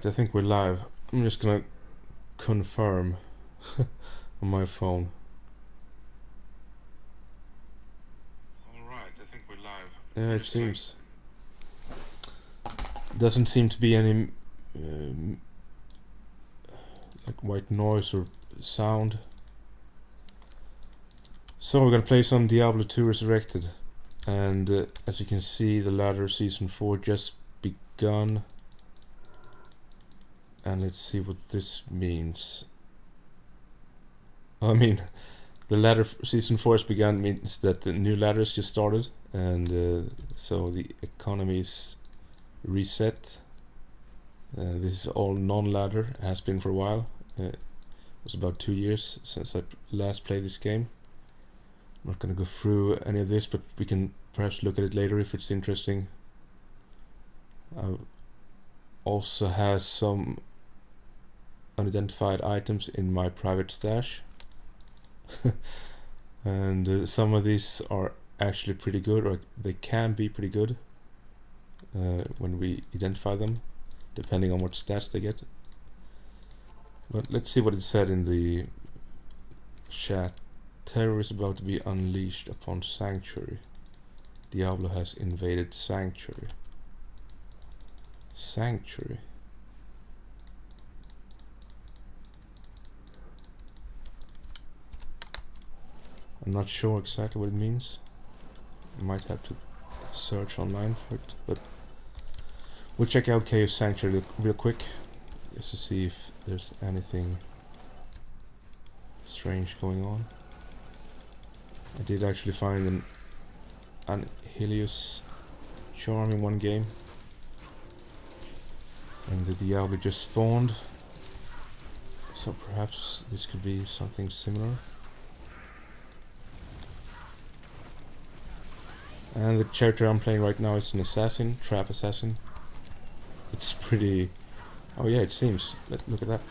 Alright, I think we're live. I'm just gonna confirm on my phone. Alright, I think we're live. Yeah, it seems. Doesn't seem to be any like white noise or sound. So we're gonna play some Diablo 2 Resurrected. And as you can see, the ladder season 4 just begun. And let's see what this means. I mean, the ladder season 4 has begun means that the new ladders just started, and so the economy is reset. This is all non-ladder, has been for a while. It was about 2 years since I last played this game. I'm not gonna go through any of this, but we can perhaps look at it later if it's interesting. I also has some unidentified items in my private stash. And some of these are actually pretty good, or they can be pretty good when we identify them, depending on what stats they get. But let's see what it said in the chat. Terror is about to be unleashed upon Sanctuary. Diablo has invaded Sanctuary. Sanctuary. I'm not sure exactly what it means. I might have to search online for it, but we'll check out Chaos Sanctuary real quick, just to see if there's anything strange going on. I did actually find an Helios charm in one game, and the Diablo just spawned, so perhaps this could be something similar. And the character I'm playing right now is an assassin, trap assassin. It's pretty... oh yeah, it seems. Look at that.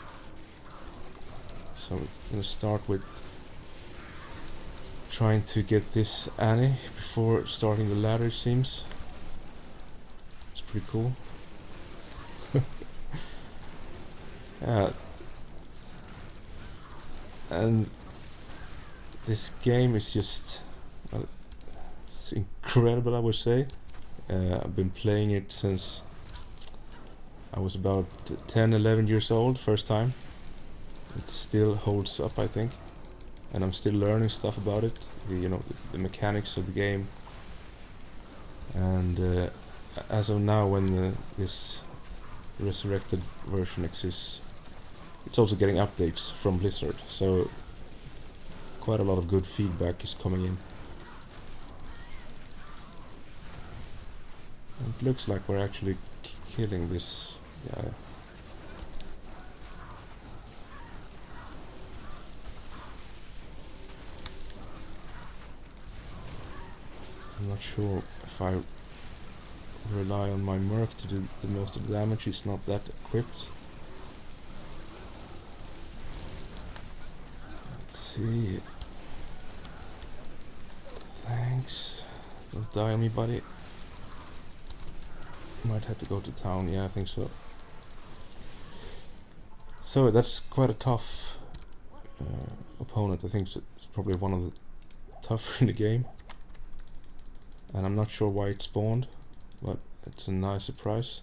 So we're gonna start with trying to get this Annie before starting the ladder, it seems. It's pretty cool. Yeah. And this game is just... well, it's incredible, I would say. I've been playing it since I was about 10-11 years old, first time. It still holds up, I think, and I'm still learning stuff about it, the mechanics of the game. And as of now, when this Resurrected version exists, it's also getting updates from Blizzard, so quite a lot of good feedback is coming in. It looks like we're actually killing this guy. I'm not sure if I rely on my Merc to do the most of the damage. He's not that equipped. Let's see. Thanks. Don't die on me, buddy. Might have to go to town. Yeah, I think so. So that's quite a tough opponent. I think it's probably one of the tougher in the game. And I'm not sure why it spawned, but it's a nice surprise.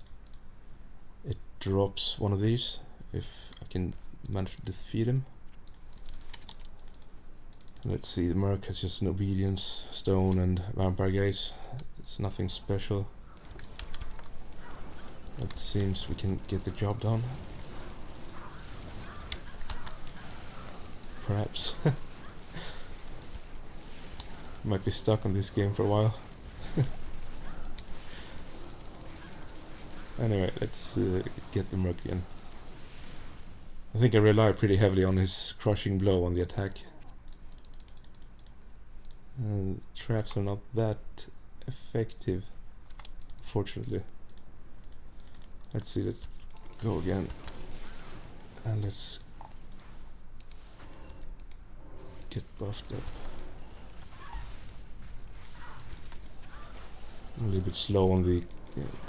It drops one of these if I can manage to defeat him. Let's see, the Merc has just an Obedience Stone and Vampire Gaze. It's nothing special. It seems we can get the job done. Perhaps. Might be stuck on this game for a while. Anyway, let's get the Merc again. I think I rely pretty heavily on his crushing blow on the attack. Traps are not that effective, unfortunately. Let's see, let's go again. And let's get buffed up. I'm a little bit slow on the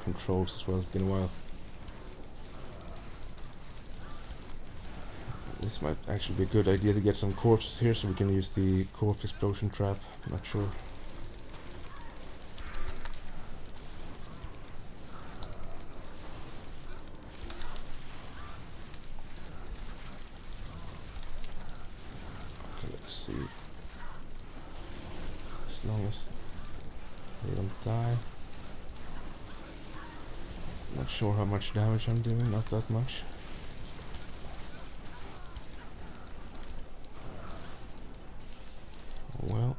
controls as well, it's been a while. This might actually be a good idea to get some corpses here so we can use the corpse explosion trap. I'm not sure. Okay, let's see. As long as they don't die. Not sure how much damage I'm doing, not that much. Well.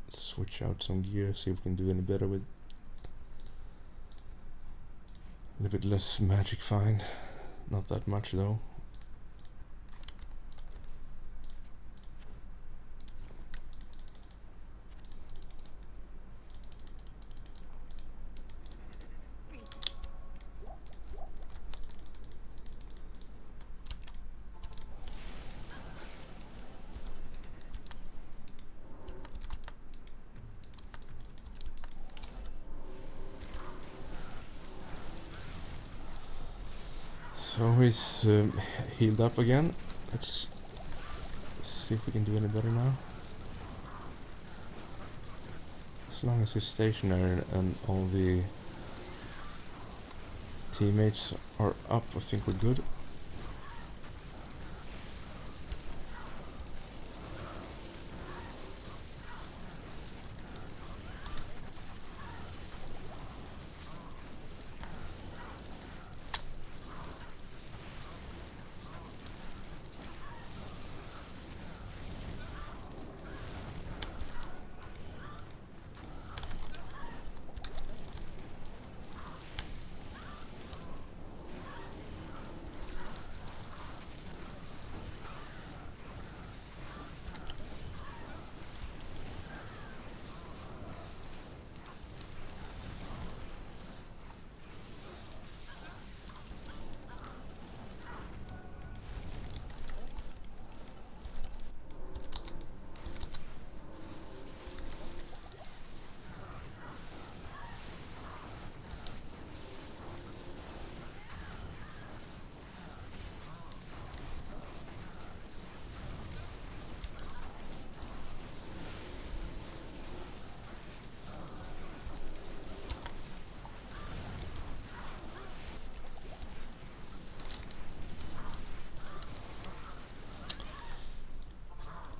Switch out some gear, see if we can do any better with a little bit less magic fine. Not that much though. So he's healed up again. Let's see if we can do any better now. As long as he's stationary and all the teammates are up, I think we're good.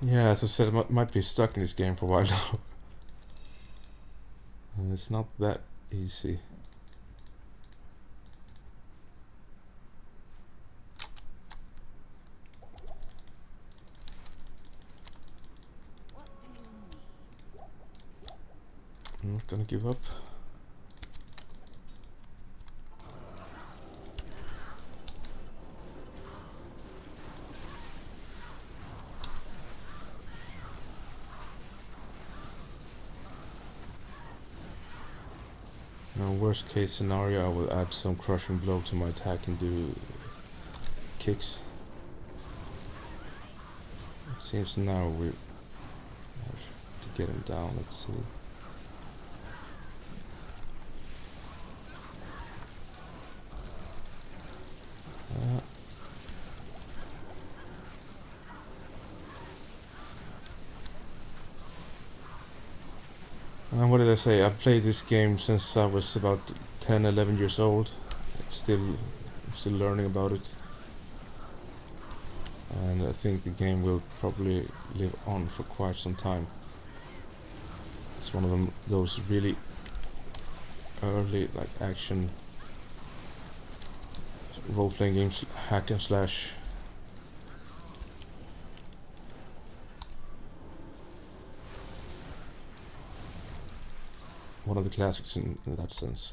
Yeah, as I said, I might be stuck in this game for a while now. It's not that easy. I'm not gonna give up. Now, worst case scenario, I will add some crushing blow to my attack and do kicks. It seems now we to get him down. Let's see. What did I say? I've played this game since I was about 10, 11 years old. Still learning about it. And I think the game will probably live on for quite some time. It's one of those really early like action role-playing games, hack and slash. One of the classics in that sense.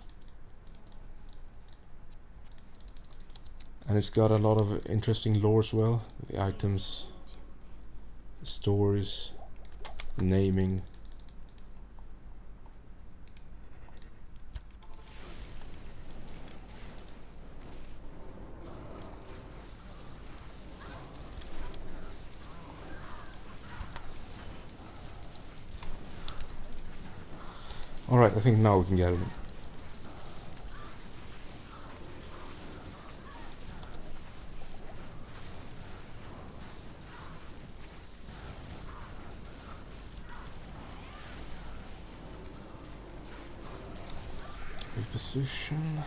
And it's got a lot of interesting lore as well. The items, the stories, naming. Alright, I think now we can get it. Reposition.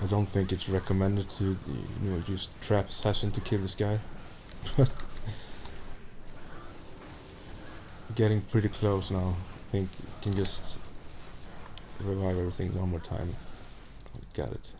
I don't think it's recommended to, use trap assassin to kill this guy. But getting pretty close now. I think you can just revive everything one more time. Got it.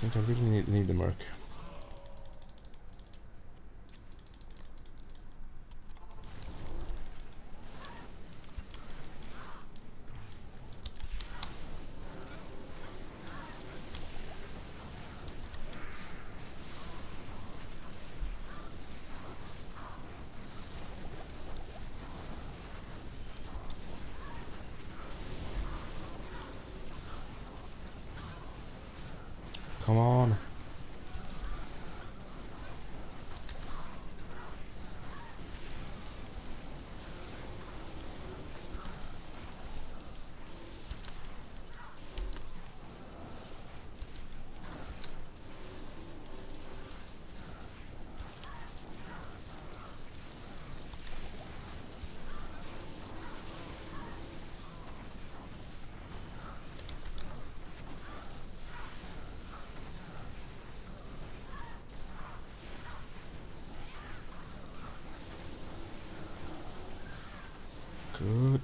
I think I really need the merc. Come on. Good.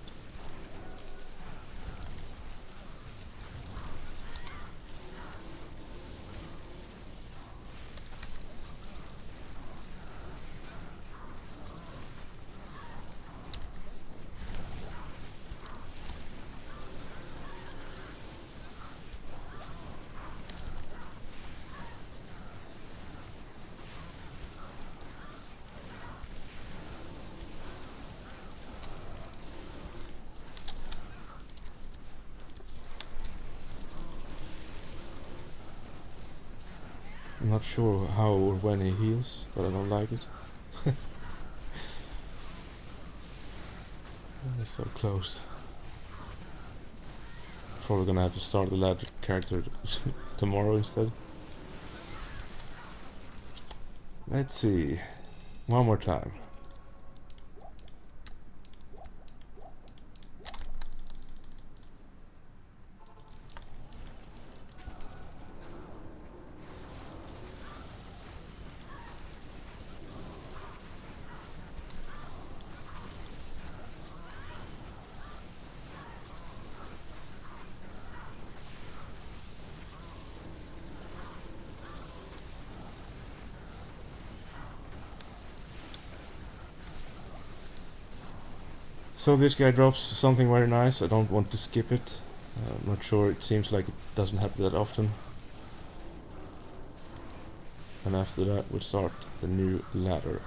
I'm not sure how or when he heals, but I don't like it. It's so close. Probably gonna have to start the ladder character tomorrow instead. Let's see. One more time. So this guy drops something very nice. I don't want to skip it. I'm not sure, it seems like it doesn't happen that often. And after that we'll start the new ladder.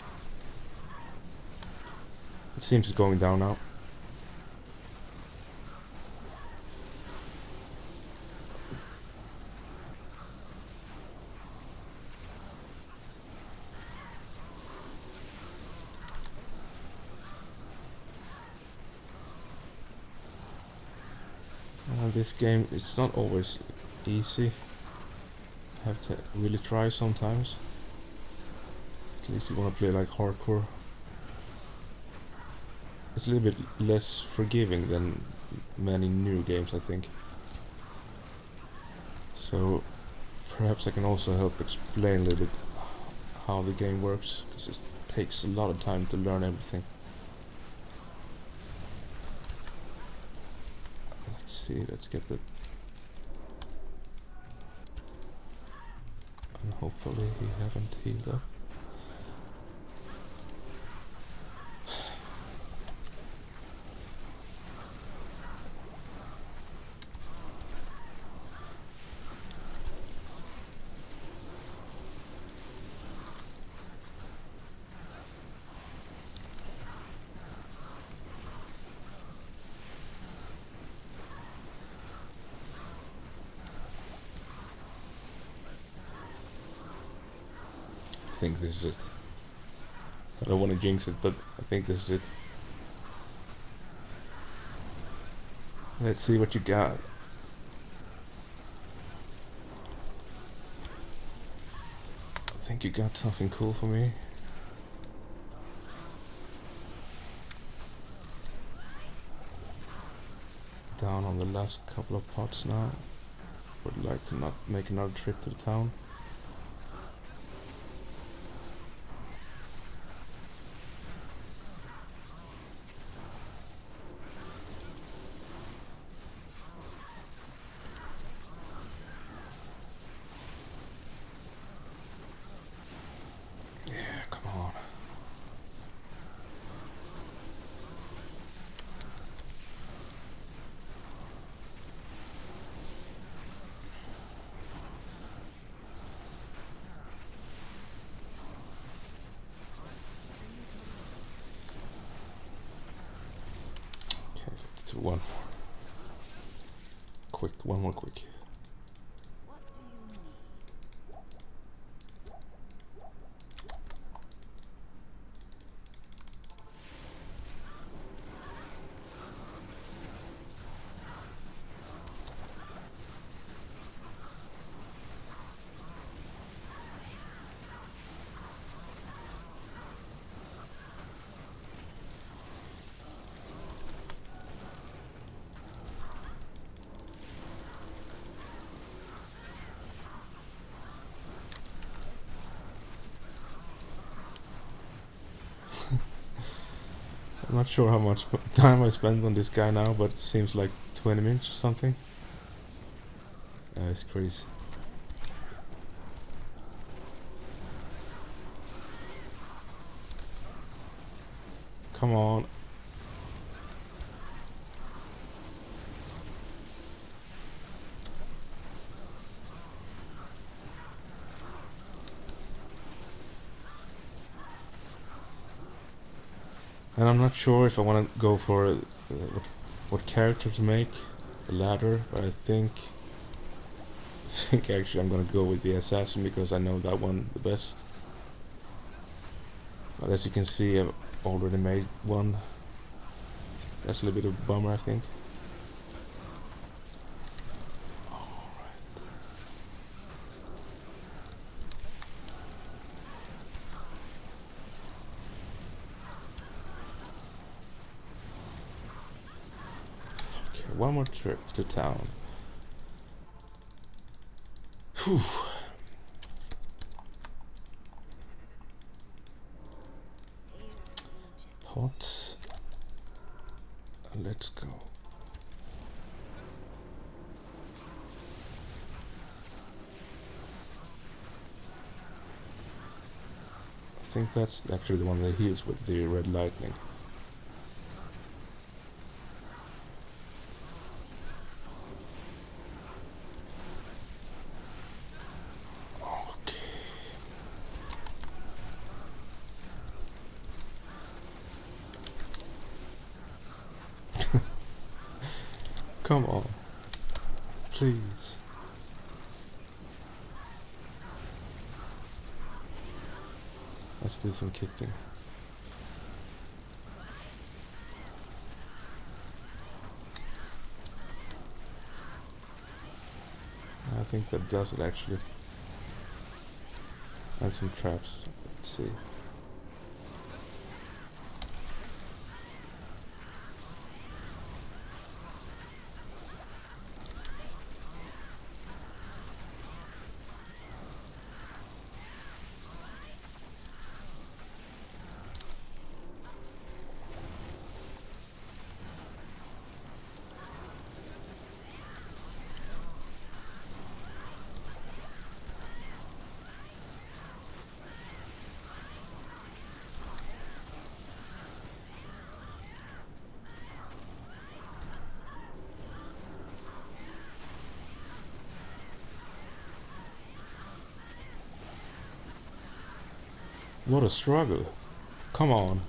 It seems it's going down now. This game, it's not always easy. Have to really try sometimes. At least you want to play like hardcore. It's a little bit less forgiving than many new games, I think. So perhaps I can also help explain a little bit how the game works, because it takes a lot of time to learn everything. Let's see, let's get the... And hopefully he haven't healed up. I think this is it. I don't want to jinx it, but I think this is it. Let's see what you got. I think you got something cool for me. Down on the last couple of pots now. Would like to not make another trip to the town. One more quick. I'm not sure how much time I spent on this guy now, but it seems like 20 minutes or something. It's crazy. Come on. And I'm not sure if I want to go for what character to make, the ladder, but I think actually I'm gonna go with the assassin because I know that one the best. But as you can see, I've already made one. That's a little bit of a bummer, I think. One more trip to town. Whew. Pots. Let's go. I think that's actually the one that heals with the red lightning. Come on, please. Let's do some kicking. think that does it actually. And some traps. Let's see. What a struggle. Come on.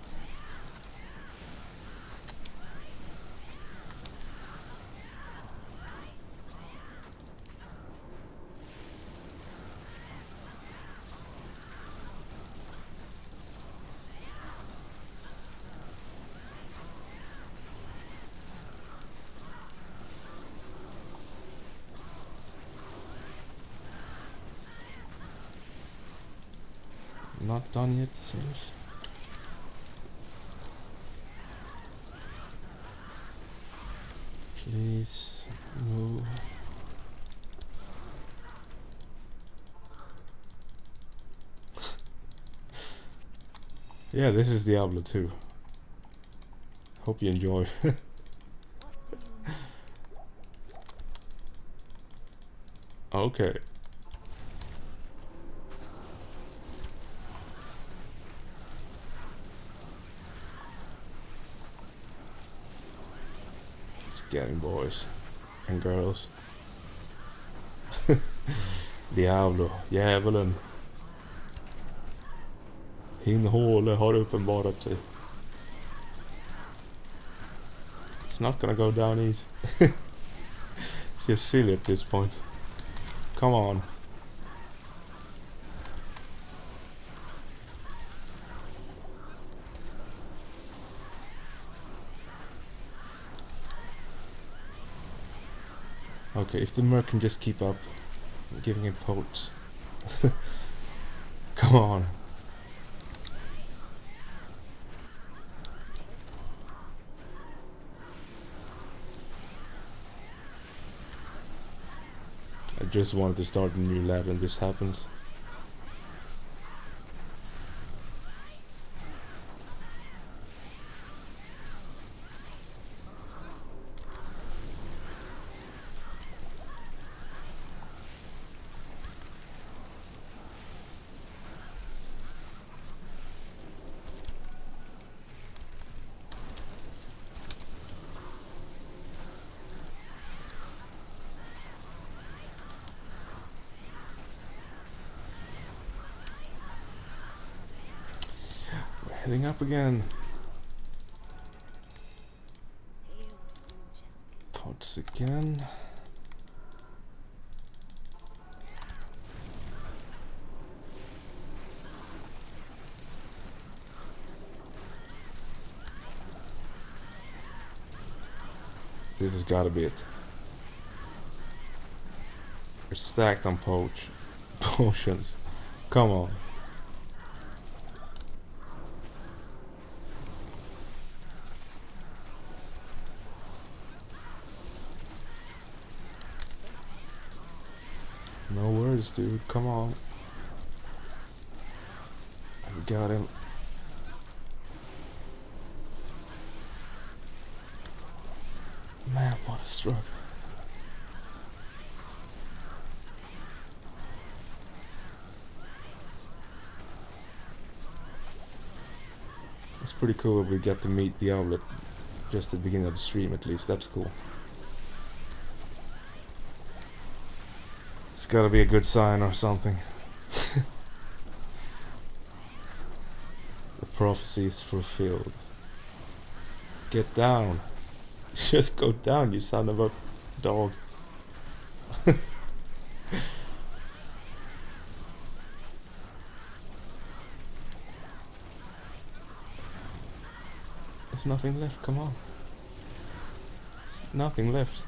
Not done yet, seems. Please move. Yeah, this is Diablo 2. Hope you enjoy. Okay. Getting boys and girls. Diablo, djävulen. Hinhåle har uppenbarat sig. It's not gonna go down easy. It's just silly at this point. Come on. Okay, if the merc can just keep up giving him pokes. Come on. I just wanted to start a new lab and this happens. Heading up again. Pots again. This has gotta be it. We're stacked on potions. Come on. No worries, dude. Come on. We got him. Man, what a struggle. It's pretty cool we get to meet Diablo just at the beginning of the stream, at least. That's cool. It's gotta be a good sign or something. The prophecy is fulfilled. Get down. Just go down, you son of a dog. There's nothing left, come on. There's nothing left.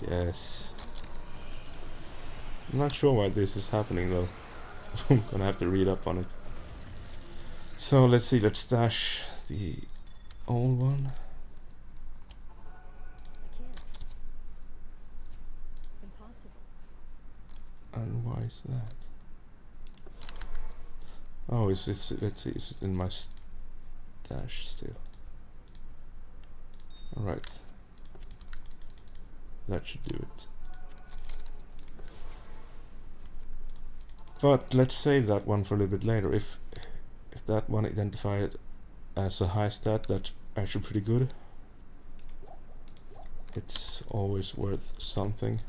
Yes. I'm not sure why this is happening though. I'm gonna have to read up on it. So let's see, let's stash the old one. I can't. Impossible. And why is that? Oh, is this, let's see, is it in my stash still? Alright. That should do it. But let's save that one for a little bit later. If that one identified as a high stat, that's actually pretty good. It's always worth something.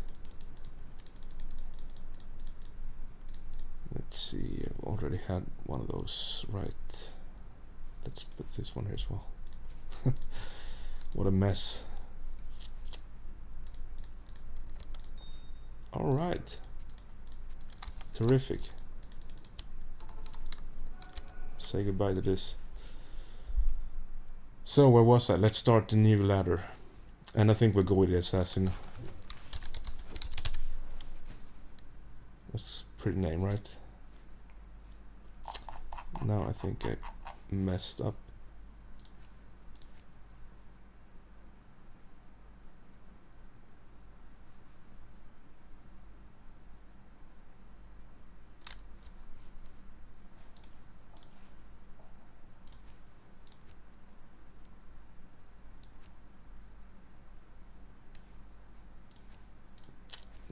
Let's see, I've already had one of those, right. Let's put this one here as well. What a mess. Alright. Terrific. Say goodbye to this. So where was I? Let's start the new ladder. And I think we'll go with the assassin. That's a pretty name, right? Now I think I messed up.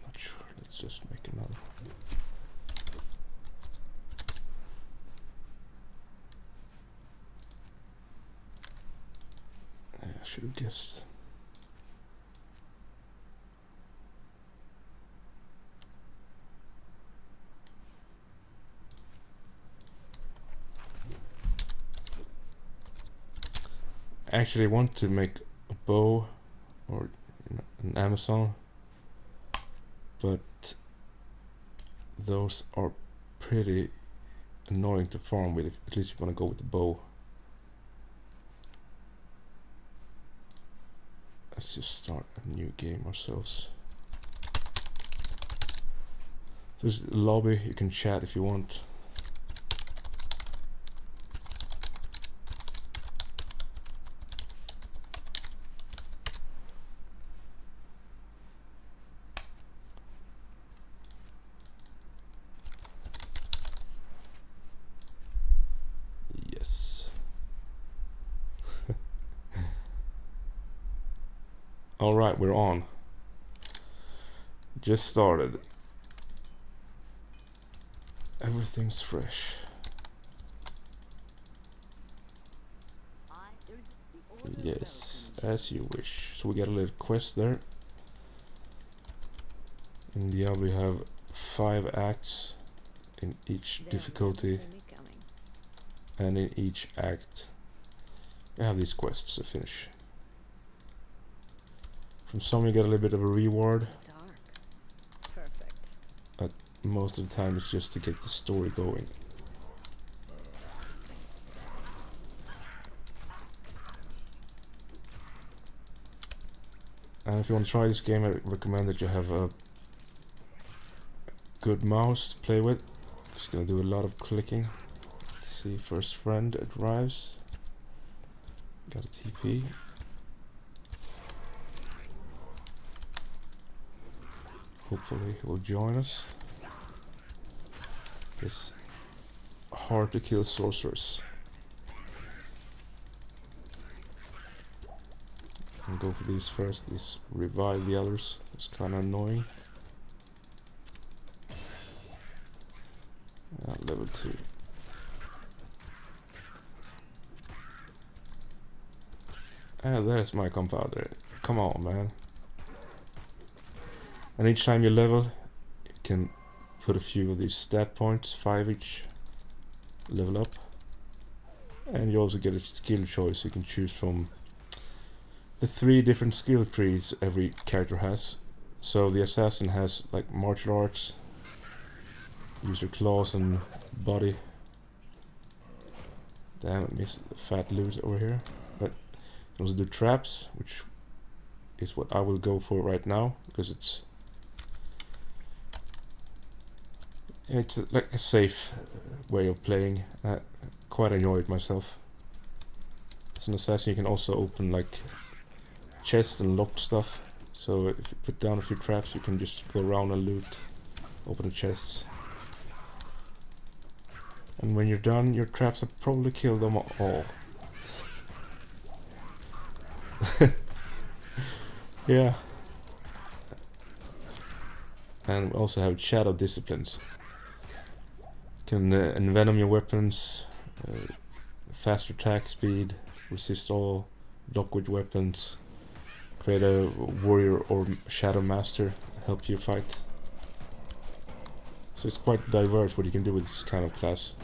Not sure. Let's just make another. I should have guessed. I actually want to make a bow or an Amazon, but those are pretty annoying to farm with. At least you want to go with the bow. Let's just start a new game ourselves. This is the lobby, you can chat if you want. Yes. Alright, we're on. Just started. Everything's fresh. Yes, as you wish. So we got a little quest there. In Diablo we have 5 acts in each difficulty, and in each act you have these quests to finish. From some you get a little bit of a reward, but most of the time it's just to get the story going. And if you want to try this game, I recommend that you have a good mouse to play with. It's gonna do a lot of clicking. Let's see, first friend arrives. Got a TP. Hopefully he will join us. It's hard to kill sorcerers. I'll go for these first. These revive the others. It's kind of annoying. Level 2. Ah, there's my compounder. Come on, man. And each time you level, you can put a few of these stat points, 5 each, level up. And you also get a skill choice. You can choose from the 3 different skill trees every character has. So the assassin has like martial arts, use your claws and body. Damn, I missed the fat loot over here. But you can also do traps, which is what I will go for right now, because it's like a safe way of playing. I quite enjoy it myself. As an assassin you can also open like chests and locked stuff, so if you put down a few traps you can just go around and loot, open the chests. And when you're done, your traps have probably killed them all. Yeah. And we also have shadow disciplines. You can envenom your weapons, fast attack speed, resist all, block with weapons, create a warrior or shadow master, help you fight. So it's quite diverse what you can do with this kind of class.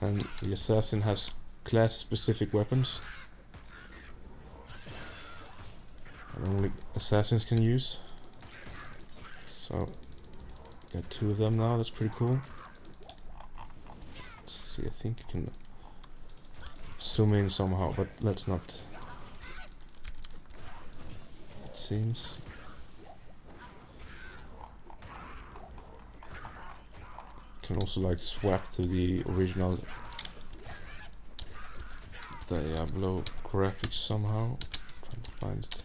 And the assassin has class specific weapons that only assassins can use. So got 2 of them now, that's pretty cool. Let's see, I think you can zoom in somehow, but let's not. It seems. You can also like swap to the original Diablo graphics somehow. Trying to find it.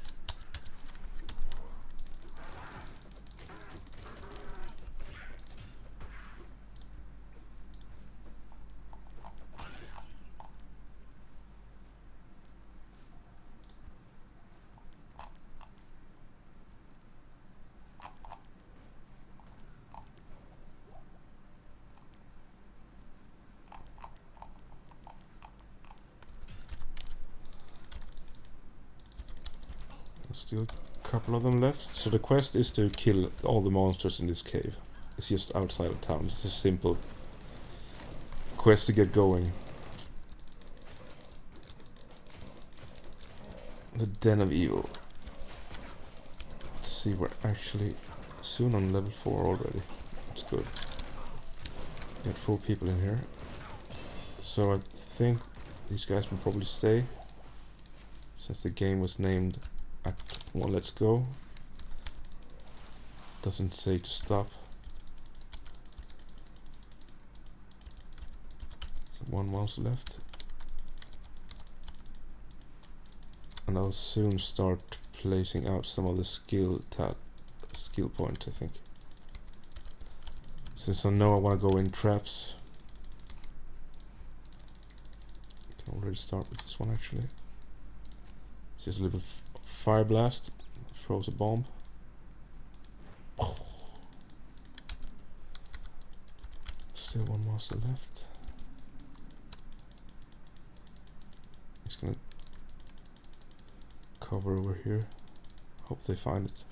Still a couple of them left. So the quest is to kill all the monsters in this cave. It's just outside of town. It's a simple quest to get going. The Den of Evil. Let's see, we're actually soon on level 4 already. That's good. Got 4 people in here. So I think these guys will probably stay, since the game was named Act 1 Let's Go. Doesn't say to stop. 1 mouse left. And I'll soon start placing out some of the skill points, I think. Since I know I want to go in traps, I can already start with this one actually. This is a little fire blast, throws a bomb. Still 1 monster left. He's gonna cover over here. Hope they find it.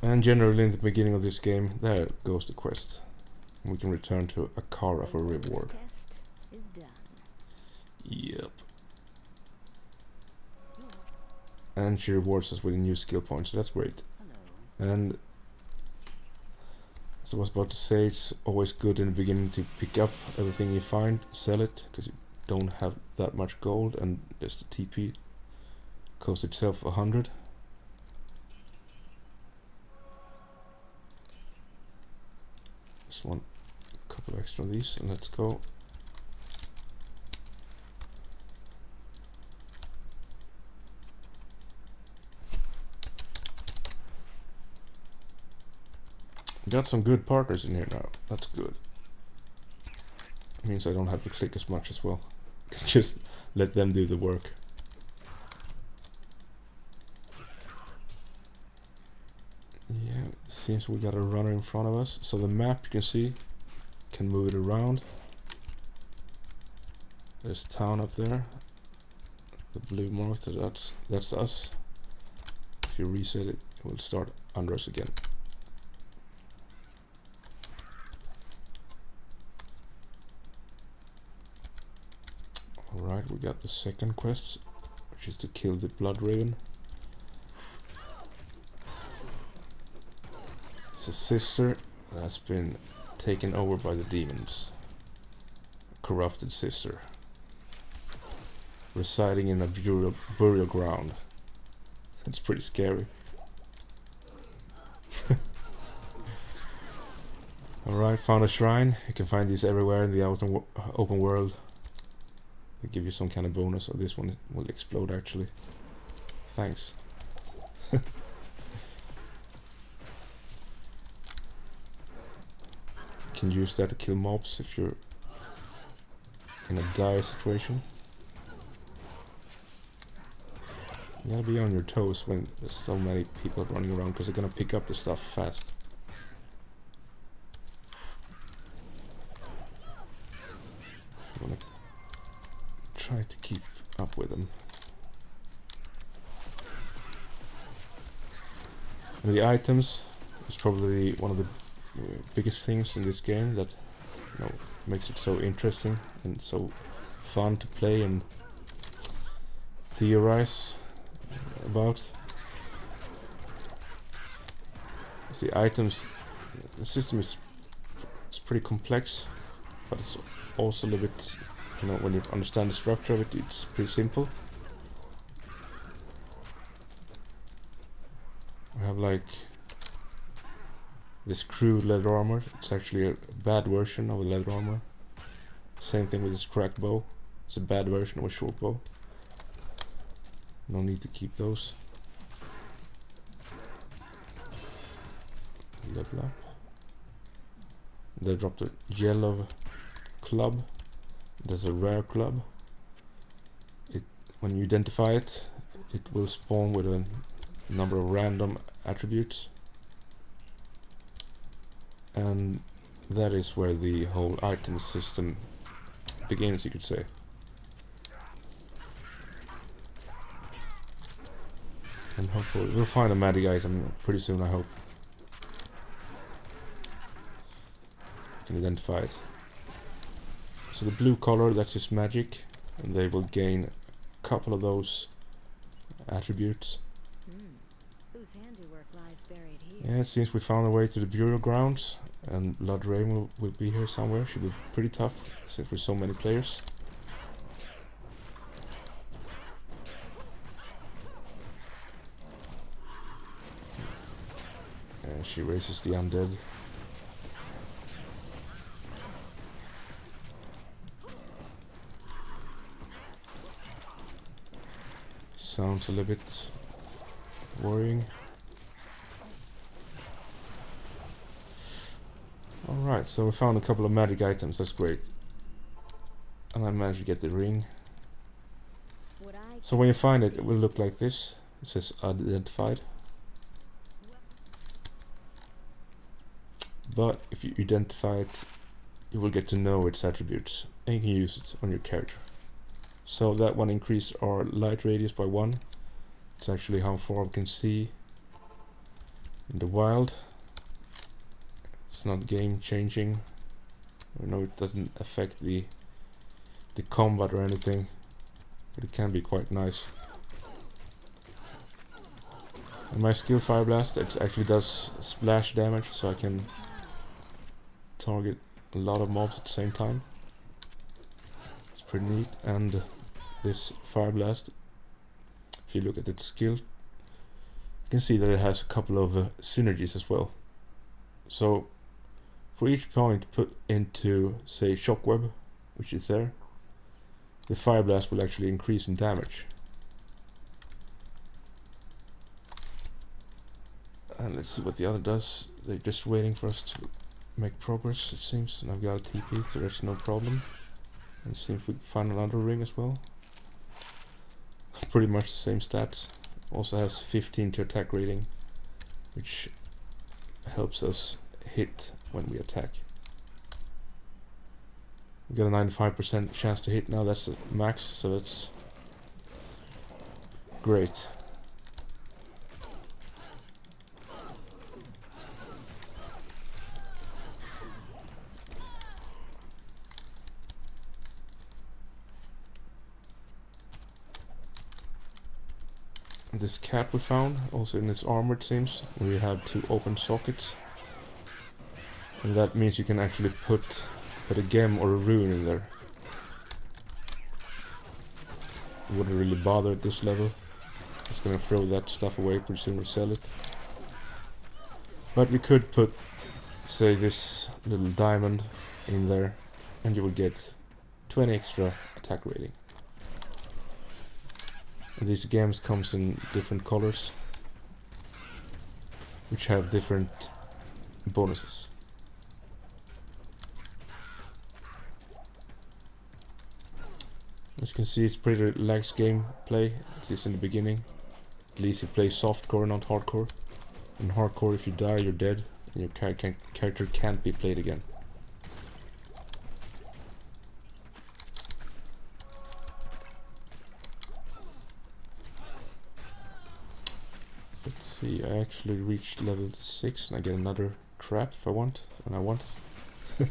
And generally in the beginning of this game, there goes the quest. We can return to Akara for reward. Yep. And she rewards us with new skill points, so that's great. And as I was about to say, it's always good in the beginning to pick up everything you find, sell it, because you don't have that much gold, and just the TP costs itself 100. Just want a couple extra of these, and let's go. Got some good partners in here now. That's good. Means I don't have to click as much as well. Just let them do the work. Yeah, seems we got a runner in front of us. So the map, you can see, can move it around. There's town up there. The blue mark, that's us. If you reset it, it will start under us again. Alright, we got the second quest, which is to kill the Blood Raven. It's a sister that has been taken over by the demons. A corrupted sister. Residing in a burial ground. That's pretty scary. Alright, found a shrine. You can find these everywhere in the open world. They give you some kind of bonus, or this one will explode actually. Thanks. You can use that to kill mobs if you're in a dire situation. You gotta be on your toes when there's so many people running around, because they're gonna pick up the stuff fast. You wanna try to keep up with them. And the items is probably one of the biggest things in this game that, you know, makes it so interesting and so fun to play and theorize about. The items, the system is pretty complex, but it's also a little bit, you know, when you understand the structure of it, it's pretty simple. We have like this crude leather armor. It's actually a bad version of a leather armor. Same thing with this cracked bow. It's a bad version of a short bow. No need to keep those. Level up. They dropped a yellow club. There's a rare club. When you identify it, it will spawn with a number of random attributes. And that is where the whole item system begins, you could say. And hopefully we'll find a magic item pretty soon, I hope. You can identify it. So the blue color, that's just magic, and they will gain a couple of those attributes. Whose handiwork lies buried here? Yeah, it seems we found a way to the burial grounds, and Blood Rain will be here somewhere. Should be pretty tough since we're so many players. And she raises the undead. Sounds a little bit worrying. Alright, so we found a couple of magic items, that's great. And I managed to get the ring. So when you find it, it will look like this. It says identified. But if you identify it, you will get to know its attributes, and you can use it on your character. So that one increased our light radius by 1. It's actually how far we can see in the wild. It's not game changing. I know it doesn't affect the combat or anything, but it can be quite nice. And my skill Fire Blast, it actually does splash damage, so I can target a lot of mobs at the same time. It's pretty neat. And this Fire Blast, if you look at its skill, you can see that it has a couple of synergies as well. So for each point put into, say, Shockweb, which is there, the Fire Blast will actually increase in damage. And let's see what the other does. They're just waiting for us to make progress, it seems, and I've got a TP, so there's no problem. And it seems we find another ring as well. Pretty much the same stats. Also has 15 to attack rating, which helps us hit when we attack. We got a 95% chance to hit now, that's the max, so that's great. This cat we found, also in its armor it seems. We have 2 open sockets. And that means you can actually put a gem or a rune in there. Wouldn't really bother at this level. Just gonna throw that stuff away, pretty soon we'll sell it. But you could put, say, this little diamond in there, and you would get 20 extra attack rating. And these gems comes in different colors, which have different bonuses. As you can see, it's pretty relaxed gameplay, at least in the beginning. At least you play softcore, not hardcore. In hardcore, if you die, you're dead, and your character can't be played again. Let's see, I actually reached level 6, and I get another trap if I want, and I want it.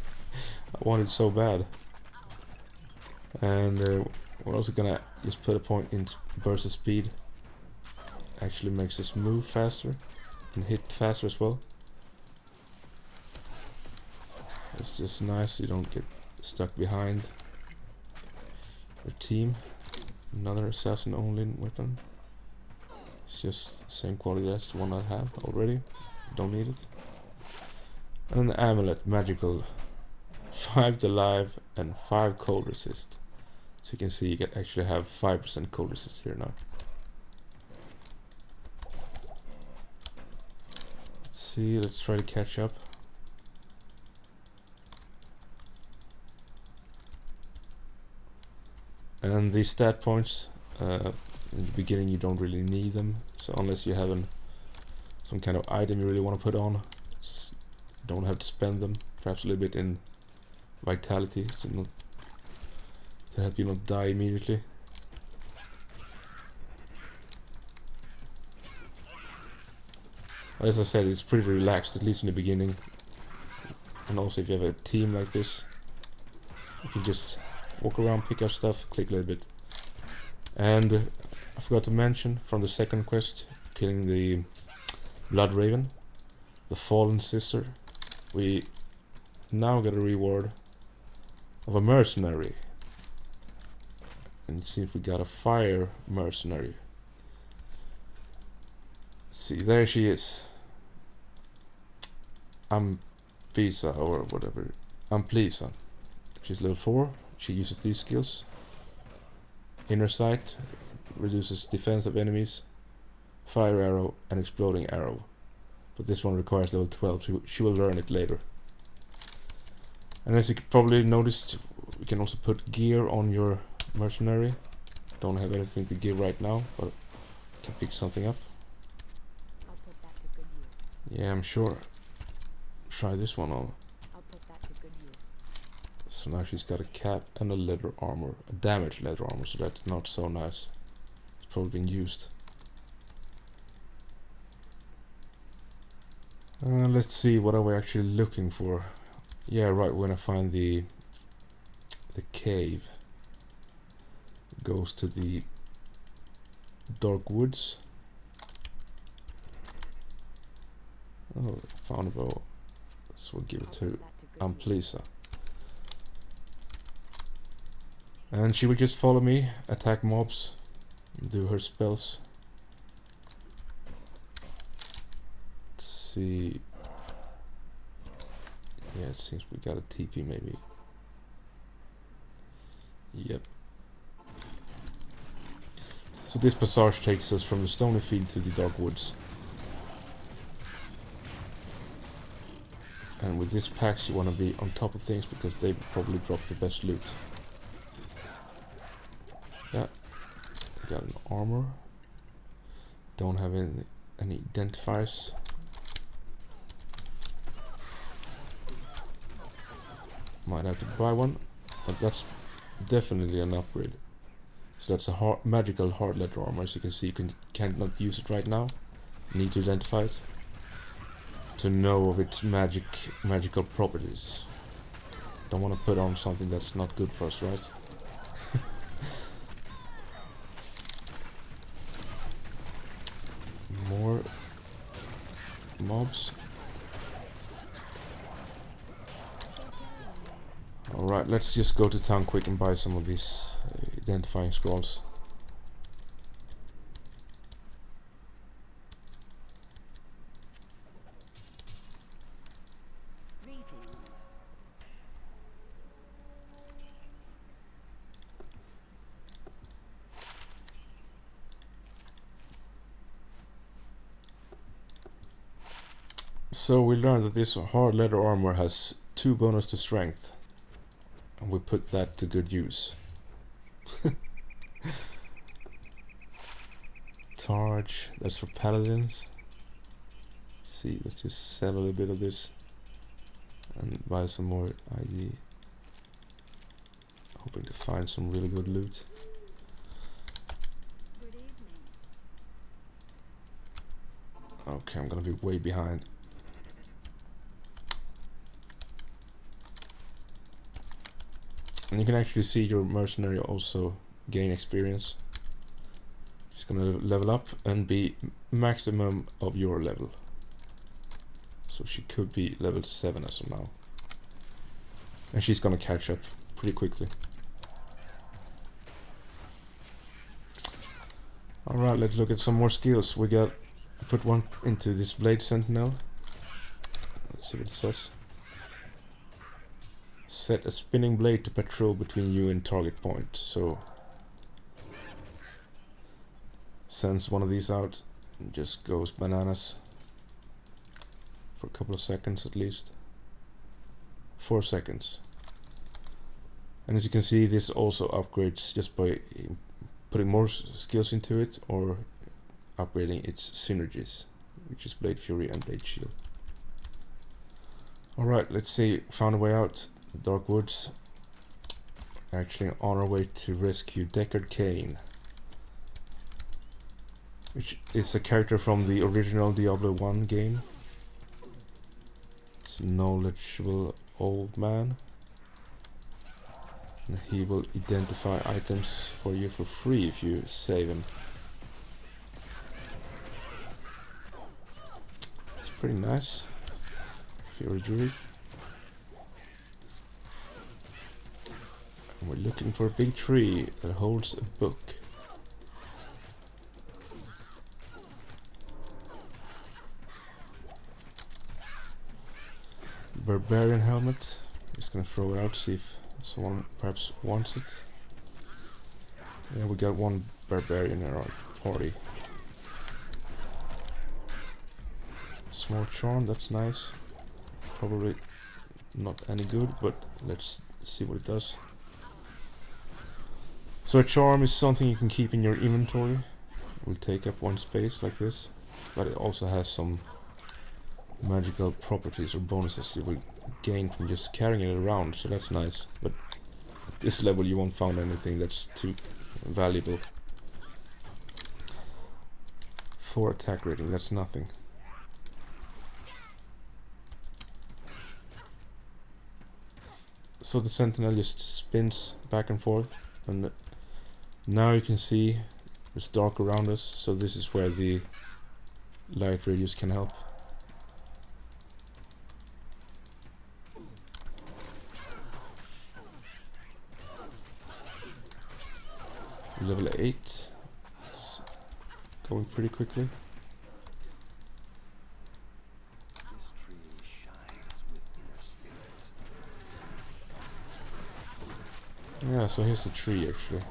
I want it so bad. And we're also gonna just put a point in burst of speed. Actually makes us move faster and hit faster as well. It's just nice, you don't get stuck behind your team. Another assassin only weapon. It's just the same quality as the one I have already. Don't need it. And the amulet, magical. 5 to live and 5 cold resist. So you can see you can actually have 5% cold resist here now. Let's see, let's try to catch up. And these stat points, in the beginning you don't really need them. So unless you have some kind of item you really want to put on, don't have to spend them. Perhaps a little bit in vitality to help you not die immediately. As I said, it's pretty relaxed, at least in the beginning. And also if you have a team like this, you can just walk around, pick up stuff, click a little bit. And I forgot to mention, from the second quest, killing the Blood Raven, the fallen sister, we now get a reward of a mercenary. And see if we got a fire mercenary. See, there she is. Ampisa or whatever. Amplisa. She's level 4. She uses these skills. Inner sight reduces defense of enemies, fire arrow, and exploding arrow. But this one requires level 12, so she will learn it later. And as you probably noticed, we can also put gear on your mercenary. Don't have anything to give right now, but can pick something up. I'll put that to good use. Yeah, I'm sure. Try this one on. I'll put that to good use. So now she's got a cap and a leather armor, a damaged leather armor, so that's not so nice. It's probably been used. Let's see, what are we actually looking for? Yeah, right, we're gonna find the cave. It goes to the dark woods. Oh, found a bow. So we'll give it to Amplisa. And she will just follow me, attack mobs, do her spells. Let's see. Yeah, it seems we got a TP maybe. Yep. So this passage takes us from the stony field to the dark woods. And with this packs you want to be on top of things because they probably drop the best loot. Yeah, got an armor. Don't have any identifiers. Might have to buy one, but that's definitely an upgrade. So that's a magical hard leather armor. As you can see, you cannot use it right now. Need to identify it to know of its magical properties. Don't want to put on something that's not good for us, right? More mobs. Alright, let's just go to town quick and buy some of these identifying scrolls. So we learned that this hard leather armor has 2 bonus to strength. And we put that to good use. Targe, that's for paladins. Let's see, let's just sell a little bit of this. And buy some more ID. Hoping to find some really good loot. Good evening. Okay, I'm gonna be way behind. And you can actually see your mercenary also gain experience. She's gonna level up and be maximum of your level. So she could be level 7 as of now. And she's gonna catch up pretty quickly. Alright, let's look at some more skills. We got put one into this blade sentinel. Let's see what it says. Set a spinning blade to patrol between you and target point. So sends one of these out and just goes bananas for a couple of seconds at least. 4 seconds. And as you can see, this also upgrades just by putting more skills into it or upgrading its synergies, which is Blade Fury and Blade Shield. Alright, let's see, found a way out. The Dark Woods. Actually on our way to rescue Deckard Cain, which is a character from the original Diablo 1 game. It's a knowledgeable old man. And he will identify items for you for free if you save him. It's pretty nice if you're a druid. And we're looking for a big tree that holds a book. Barbarian helmet. Just gonna throw it out, see if someone perhaps wants it. Yeah, we got one barbarian in our party. Small charm, that's nice. Probably not any good, but let's see what it does. So a charm is something you can keep in your inventory. It will take up 1 space like this, but it also has some magical properties or bonuses you will gain from just carrying it around, so that's nice. But at this level you won't find anything that's too valuable. 4 attack rating, that's nothing. So the sentinel just spins back and forth, and now you can see it's dark around us, so this is where the light radius can help. Level 8. It's going pretty quickly. Yeah, so here's the tree actually.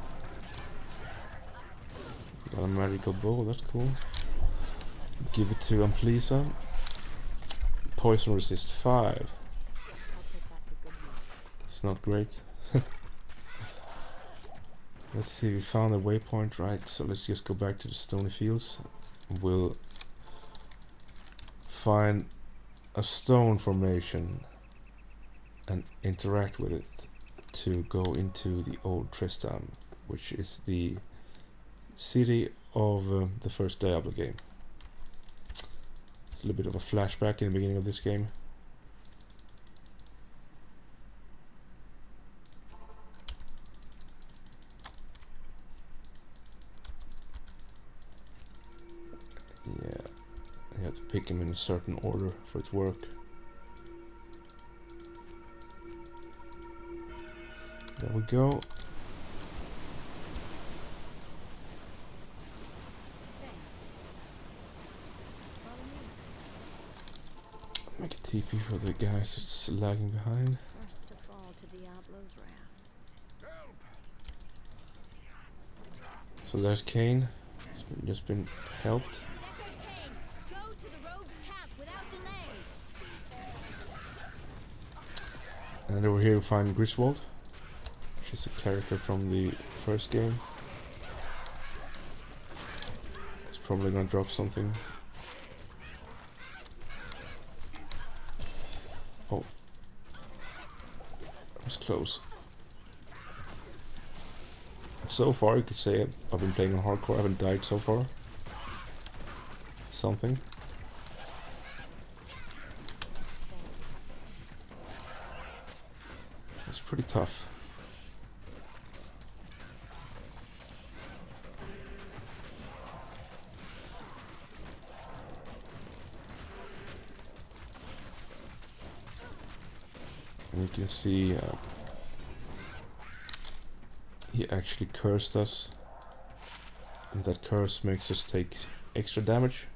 Got a magical bow, that's cool. Give it to Amplisa. Poison resist 5. It's not great. Let's see, we found a waypoint, right? So let's just go back to the stony fields. We'll find a stone formation and interact with it to go into the old Tristam, which is the city of the first Diablo game. It's a little bit of a flashback in the beginning of this game. Yeah, you have to pick them in a certain order for it to work. There we go. Make a TP for the guys that's lagging behind. First to fall to Diablo's wrath. So there's Kane. He's just been helped. Go to the rogue's camp without delay. And over here we find Griswold. She's a character from the first game. It's probably gonna drop something. Oh. That was close. So far you could say I've been playing on hardcore, I haven't died so far. Something. It's pretty tough. And you can see he actually cursed us, and that curse makes us take extra damage.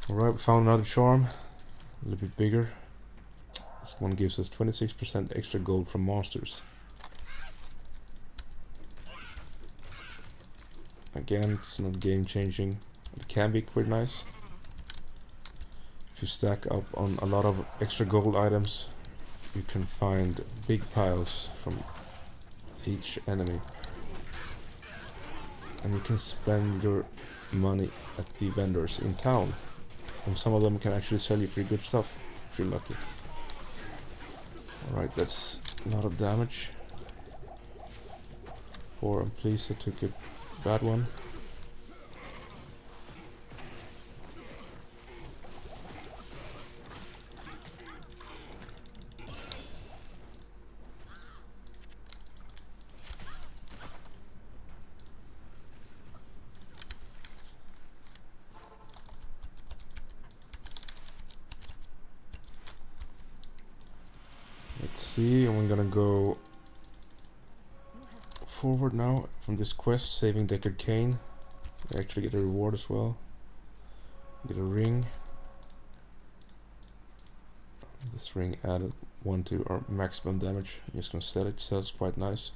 Alright, we found another charm, a little bit bigger. This one gives us 26% extra gold from monsters. Again, it's not game changing, it can be quite nice. If you stack up on a lot of extra gold items, you can find big piles from each enemy. And you can spend your money at the vendors in town. And some of them can actually sell you pretty good stuff, if you're lucky. Alright, that's a lot of damage. Or I'm pleased I took a bad one. Let's see, and we're gonna go forward now from this quest, saving Deckard Cain. We actually get a reward as well. Get a ring. This ring added 1 to our maximum damage. I'm just gonna sell it, sells quite nice.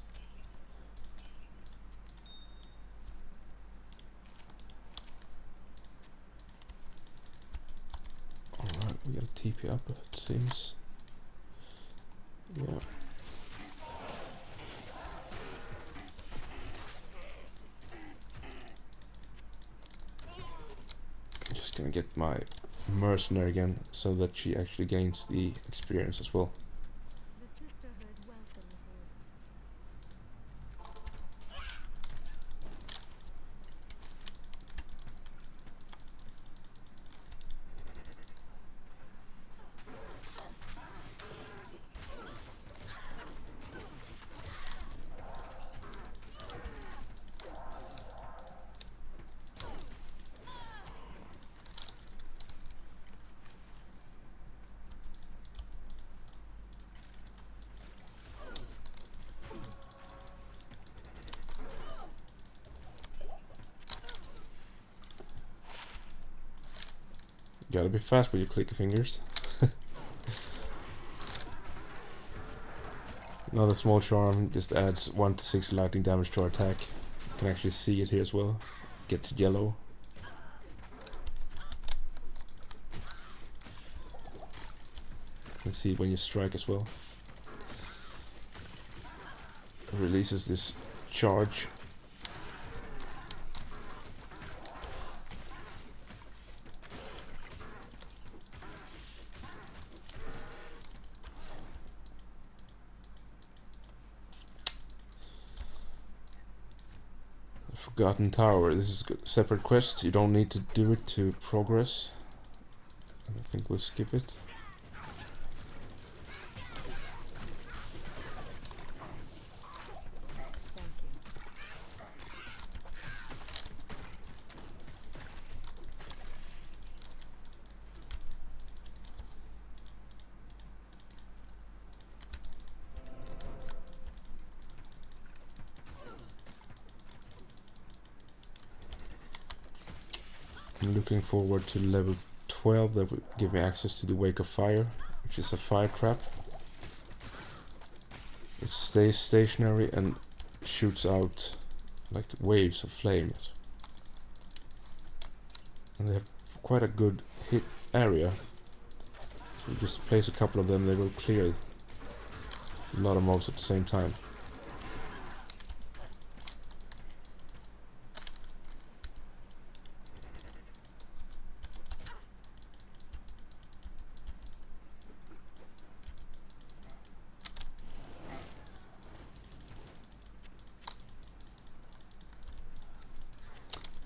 Alright, we got a TP up, it seems. Yeah. I'm just gonna get my mercenary again so that she actually gains the experience as well. The sisterhood welcomes you. Gotta be fast with your clicky fingers. Another small charm just adds 1 to 6 lightning damage to our attack. You can actually see it here as well. Gets yellow. You can see it when you strike as well. It releases this charge. Forgotten Tower. This is a separate quest. You don't need to do it to progress. I think we'll skip it. Thank you. I'm looking forward to level 12 that will give me access to the Wake of Fire, which is a fire trap. It stays stationary and shoots out like waves of flames. And they have quite a good hit area. So you just place a couple of them, they will clear a lot of mobs at the same time.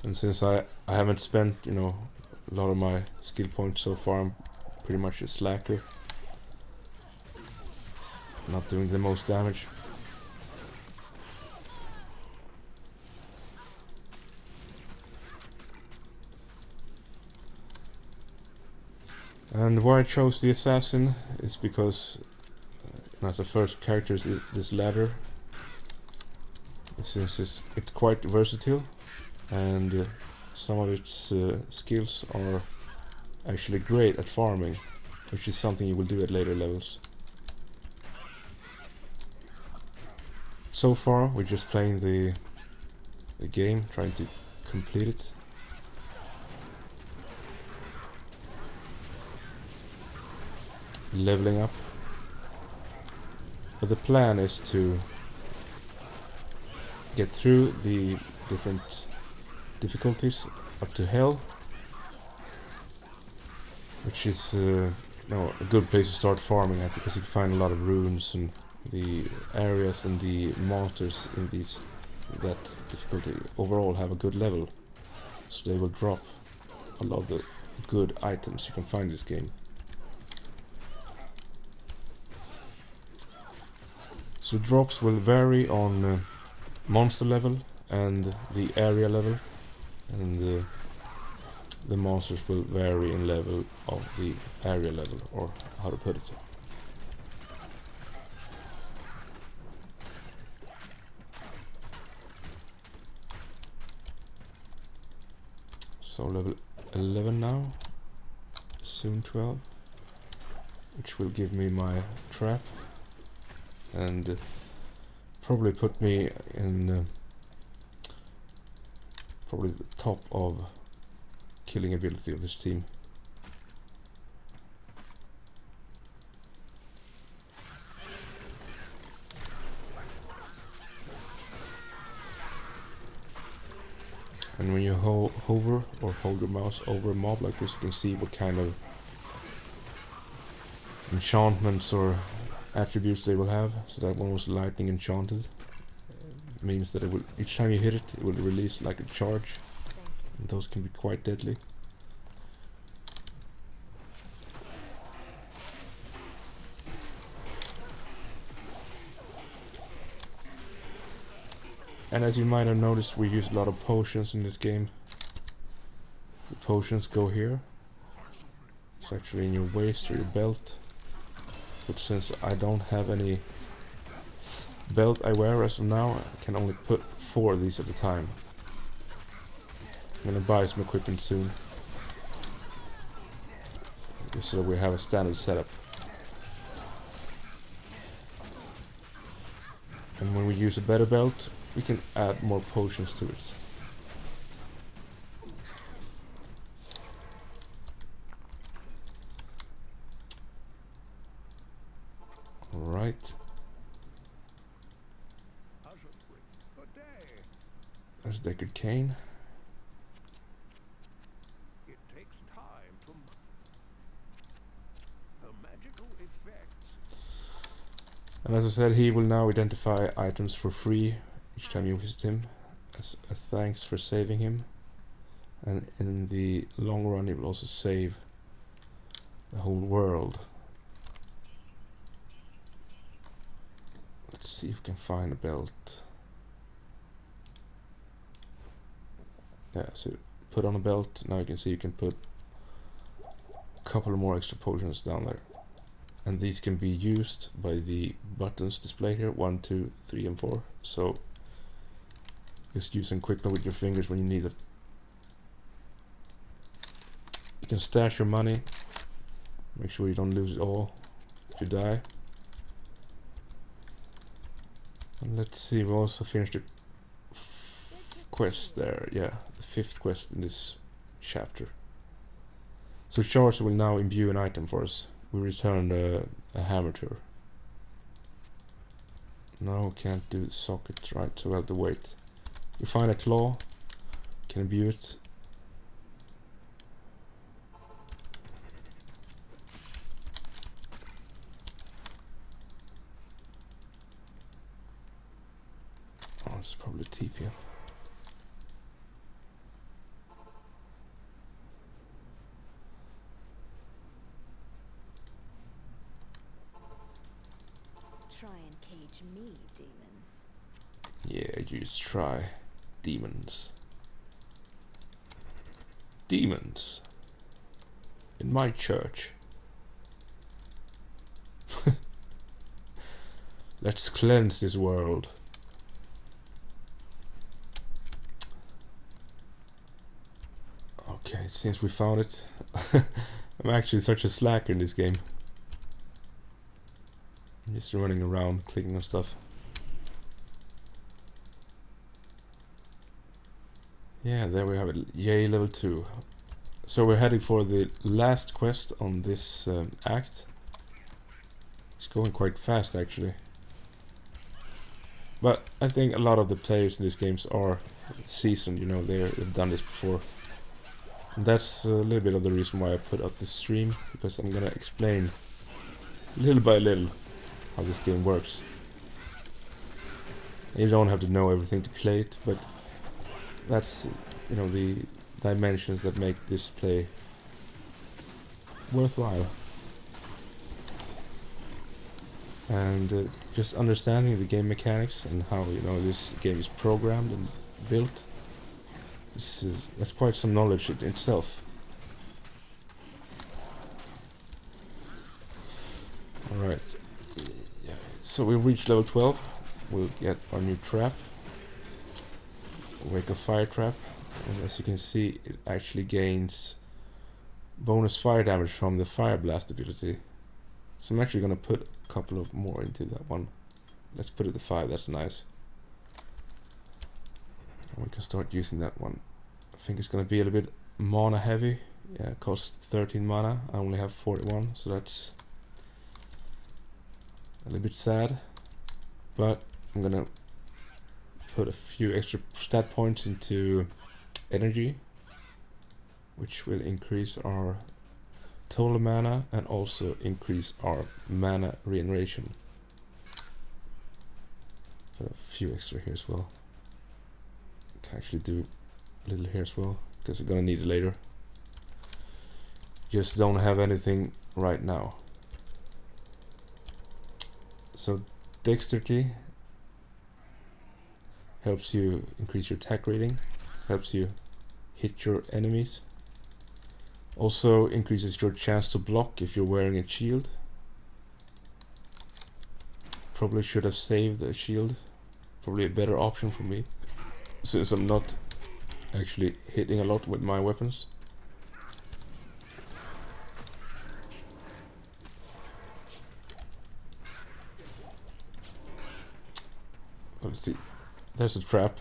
And since I haven't spent, you know, a lot of my skill points so far, I'm pretty much a slacker. Not doing the most damage. And why I chose the assassin is because as the first character is this ladder, since it's quite versatile, and some of its skills are actually great at farming, which is something you will do at later levels. So far we're just playing the game, trying to complete it. Leveling up. But the plan is to get through the different difficulties up to hell, which is a good place to start farming at, because you can find a lot of runes and the areas and the monsters in that difficulty overall have a good level, so they will drop a lot of the good items you can find in this game. So drops will vary on monster level and the area level, and the monsters will vary in level of the area level, or how to put it. So level 11 now, soon 12, which will give me my trap and probably put me in probably the top of killing ability of this team. And when you hover or hold your mouse over a mob like this, you can see what kind of enchantments or attributes they will have. So that one was lightning enchanted. It means that it will, each time you hit it, it will release like a charge. And those can be quite deadly. And as you might have noticed, we use a lot of potions in this game. The potions go here. It's actually in your waist or your belt. But since I don't have any belt I wear as of now, I can only put 4 of these at a time. I'm gonna buy some equipment soon, just so we have a standard setup. And when we use a better belt, we can add more potions to it. Alright. There's Deckard Cain. It takes time to the magical effects. And as I said, he will now identify items for free each time you visit him, as a thanks for saving him. And in the long run, he will also save the whole world. Let's see if we can find a belt. Yeah, so put on a belt. Now you can see you can put a couple more extra potions down there. And these can be used by the buttons displayed here, 1, 2, 3 and 4. So just use them quickly with your fingers when you need it. You can stash your money. Make sure you don't lose it all if you die. And let's see, we also finished the quest there. Yeah, the 5th quest in this chapter. So Charles will now imbue an item for us. We returned a hammer to her. No, can't do the socket, right, so we'll have to wait. We find a claw, can imbue it. Oh, it's probably TP up. Try and cage me, demons. Yeah, you just try. Demons. Demons. In my church. Let's cleanse this world. Okay, since we found it. I'm actually such a slacker in this game. I'm just running around, clicking on stuff. Yeah, there we have it. Yay, level 2. So we're heading for the last quest on this act. It's going quite fast, actually. But I think a lot of the players in these games are seasoned, you know, they've done this before. And that's a little bit of the reason why I put up this stream, because I'm gonna explain little by little how this game works. And you don't have to know everything to play it, but that's, you know, the dimensions that make this play worthwhile. And just understanding the game mechanics and how, you know, this game is programmed and built, that's quite some knowledge in itself. Alright, yeah. So we reached level 12, we'll get our new trap, wake a fire trap, and as you can see it actually gains bonus fire damage from the fire blast ability. So I'm actually gonna put a couple of more into that one. Let's put it to 5, that's nice. And we can start using that one. I think it's gonna be a little bit mana heavy. Yeah, it costs 13 mana, I only have 41, so that's a little bit sad. But I'm gonna put a few extra stat points into energy, which will increase our total mana and also increase our mana regeneration. Put a few extra here as well. Can actually do a little here as well, because I'm gonna need it later. Just don't have anything right now. So dexterity helps you increase your attack rating, helps you hit your enemies. Also increases your chance to block if you're wearing a shield. Probably should have saved the shield. Probably a better option for me, since I'm not actually hitting a lot with my weapons. Let's see. There's a trap,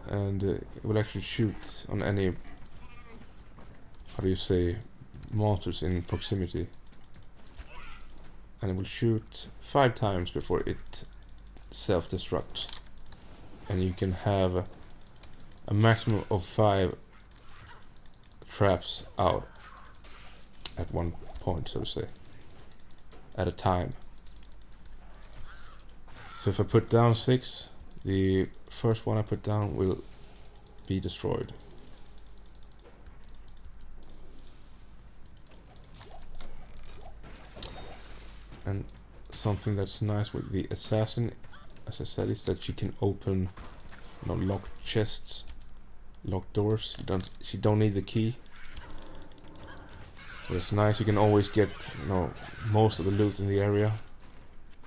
and it will actually shoot on any, how do you say, monsters in proximity. And it will shoot 5 times before it self-destructs. And you can have a maximum of 5 traps out at one point, so to say, at a time. So if I put down 6, the first one I put down will be destroyed. And something that's nice with the assassin, as I said, is that you can open, you know, locked chests, locked doors. You don't need the key. So it's nice. You can always get, you know, most of the loot in the area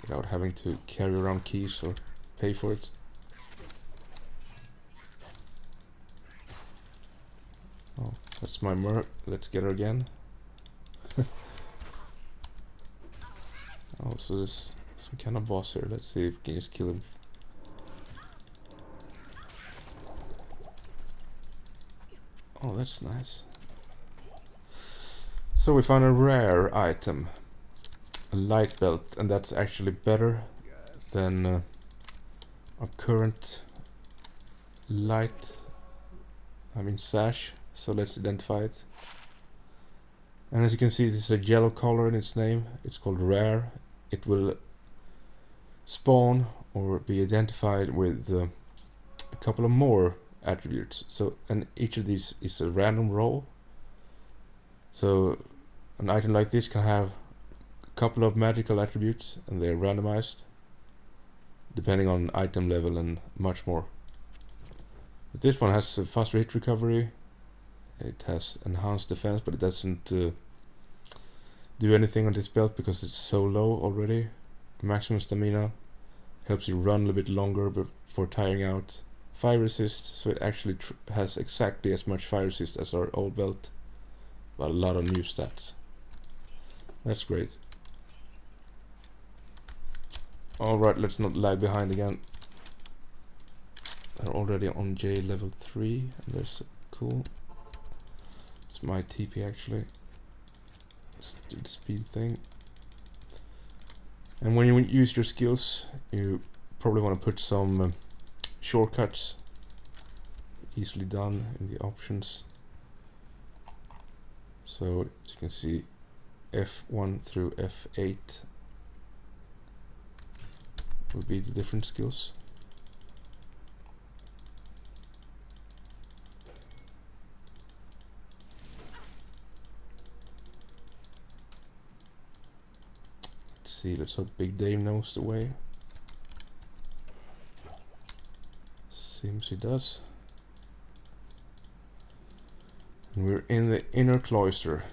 without having to carry around keys or pay for it. Oh, That's my merc. Let's get her again. Oh, so there's some kind of boss here. Let's see if we can just kill him. Oh, that's nice. So we found a rare item. A light belt, and that's actually better than our current light, sash. So let's identify it. And as you can see, this is a yellow color in its name. It's called rare. It will spawn or be identified with a couple of more attributes. So, and each of these is a random roll. So an item like this can have a couple of magical attributes, and they're randomized depending on item level and much more. But this one has a faster hit recovery. It has enhanced defense, but it doesn't do anything on this belt because it's so low already. Maximum stamina helps you run a little bit longer before tiring out. Fire resist, so it actually has exactly as much fire resist as our old belt, but a lot of new stats. That's great. Alright, let's not lag behind again. They're already on J level 3, and there's cool. It's my TP actually. Let's do the speed thing. And when you use your skills, you probably want to put some shortcuts. Easily done in the options. So as you can see, F1 through F8 will be the different skills. Let's see, let's hope Big Dave knows the way. Seems he does. And we're in the inner cloister.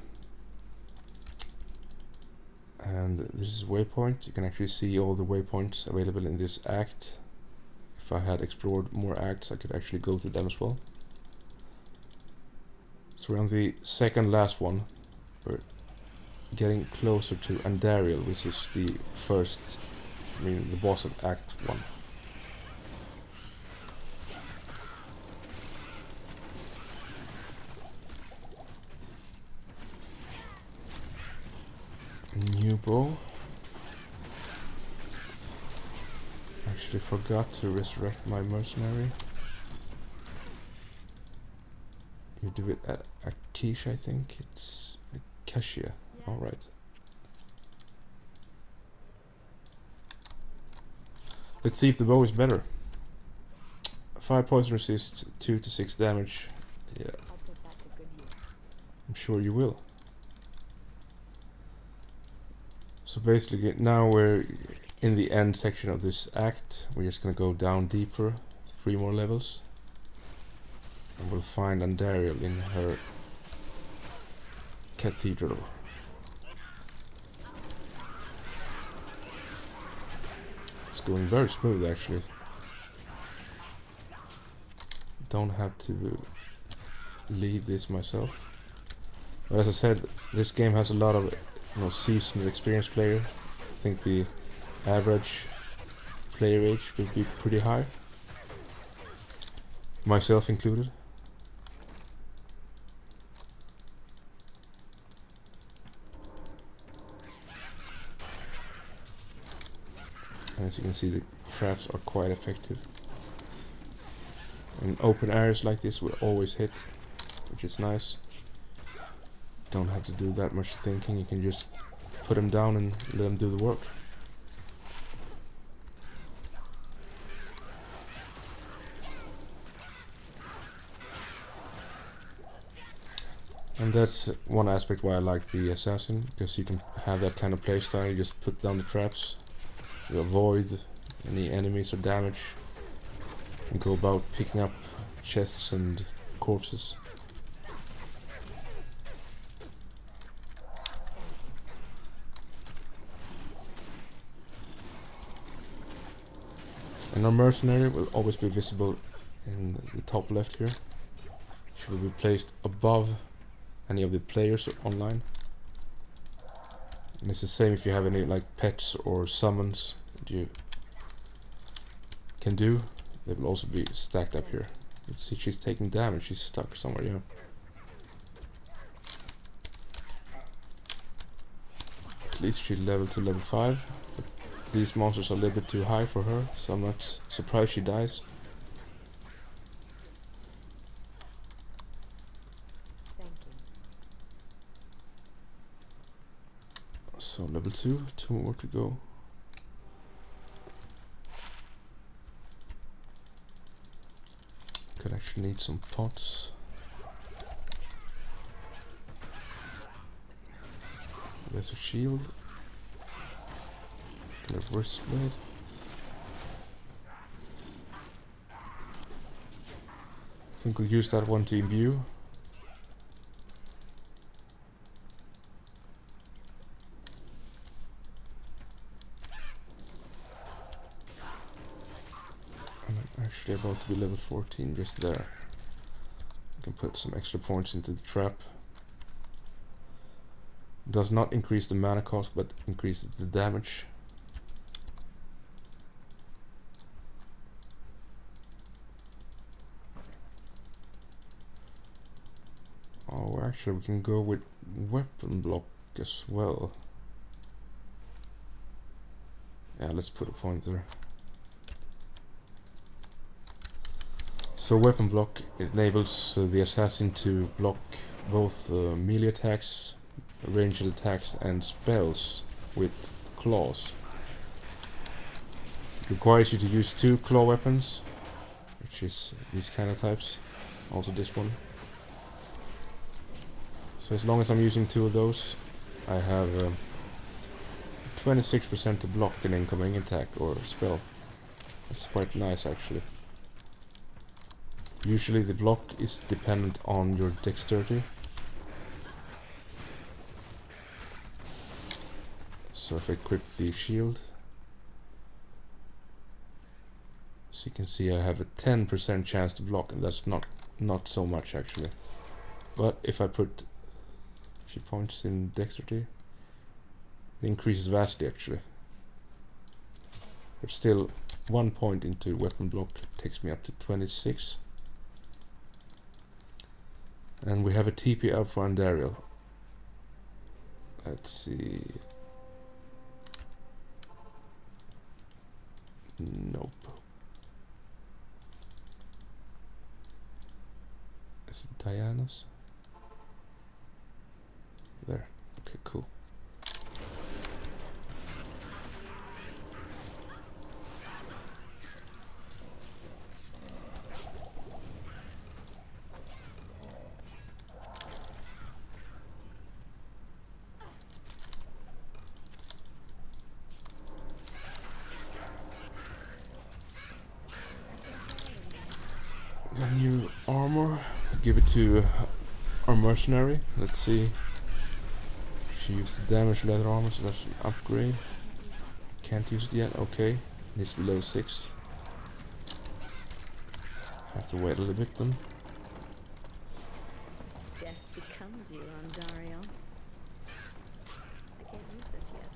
And this is waypoint. You can actually see all the waypoints available in this act. If I had explored more acts, I could actually go through them as well. So we're on the second last one. We're getting closer to Andariel, which is the first, the boss of Act 1. New bow. Actually forgot to resurrect my mercenary. You do it at Akish, I think. It's Kashia. Yes. Alright. Let's see if the bow is better. 5 poison resist, 2 to 6 damage. Yeah, I'll put that to good use. I'm sure you will. So basically now we're in the end section of this act. We're just gonna go down deeper, 3 more levels. And we'll find Andariel in her cathedral. It's going very smooth actually. Don't have to lead this myself. But as I said, this game has a lot of seasoned, experienced player. I think the average player age will be pretty high, myself included. And as you can see, the traps are quite effective. In open areas like this, we always hit, which is nice. Don't have to do that much thinking, you can just put them down and let them do the work. And that's one aspect why I like the assassin, because you can have that kind of playstyle. You just put down the traps, you avoid any enemies or damage, and go about picking up chests and corpses. And our mercenary will always be visible in the top left here. She will be placed above any of the players online. And it's the same if you have any like pets or summons that you can do. They will also be stacked up here. You see she's taking damage, she's stuck somewhere, yeah. At least she leveled to level 5. But these monsters are a little bit too high for her, so I'm not surprised she dies. Thank you. So level 2, 2 more to go. Could actually need some pots. There's a shield. And a wrist blade. I think we'll use that one to imbue. I'm actually about to be level 14 just there. I can put some extra points into the trap. Does not increase the mana cost, but increases the damage. Oh, actually we can go with weapon block as well. Yeah, let's put a point there. So weapon block enables the assassin to block both melee attacks, ranged attacks and spells with claws. It requires you to use 2 claw weapons, which is these kind of types, also this one. So as long as I'm using 2 of those, I have 26% to block an incoming attack or spell. That's quite nice actually. Usually the block is dependent on your dexterity. So if I equip the shield, so you can see I have a 10% chance to block, and that's not so much actually. But if I put a few points in dexterity, it increases vastly actually. But still, 1 point into weapon block takes me up to 26. And we have a TP up for Andariel. Let's see. Nope. Is it Diana's? There. Okay, cool. The new armor, give it to our mercenary. Let's see. She used the damage leather armor, so that's an upgrade. Can't use it yet, okay. Needs to be level 6. Have to wait a little bit then. Death becomes you, Andariel. I can't use this yet.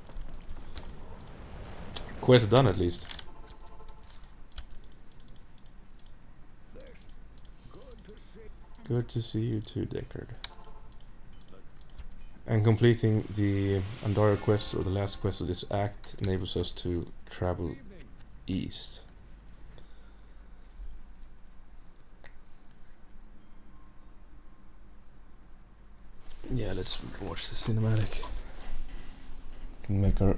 Quest done at least. Good to see you too, Deckard. And completing the Andariel quest, or the last quest of this act, enables us to travel east. Yeah, let's watch the cinematic. Can make our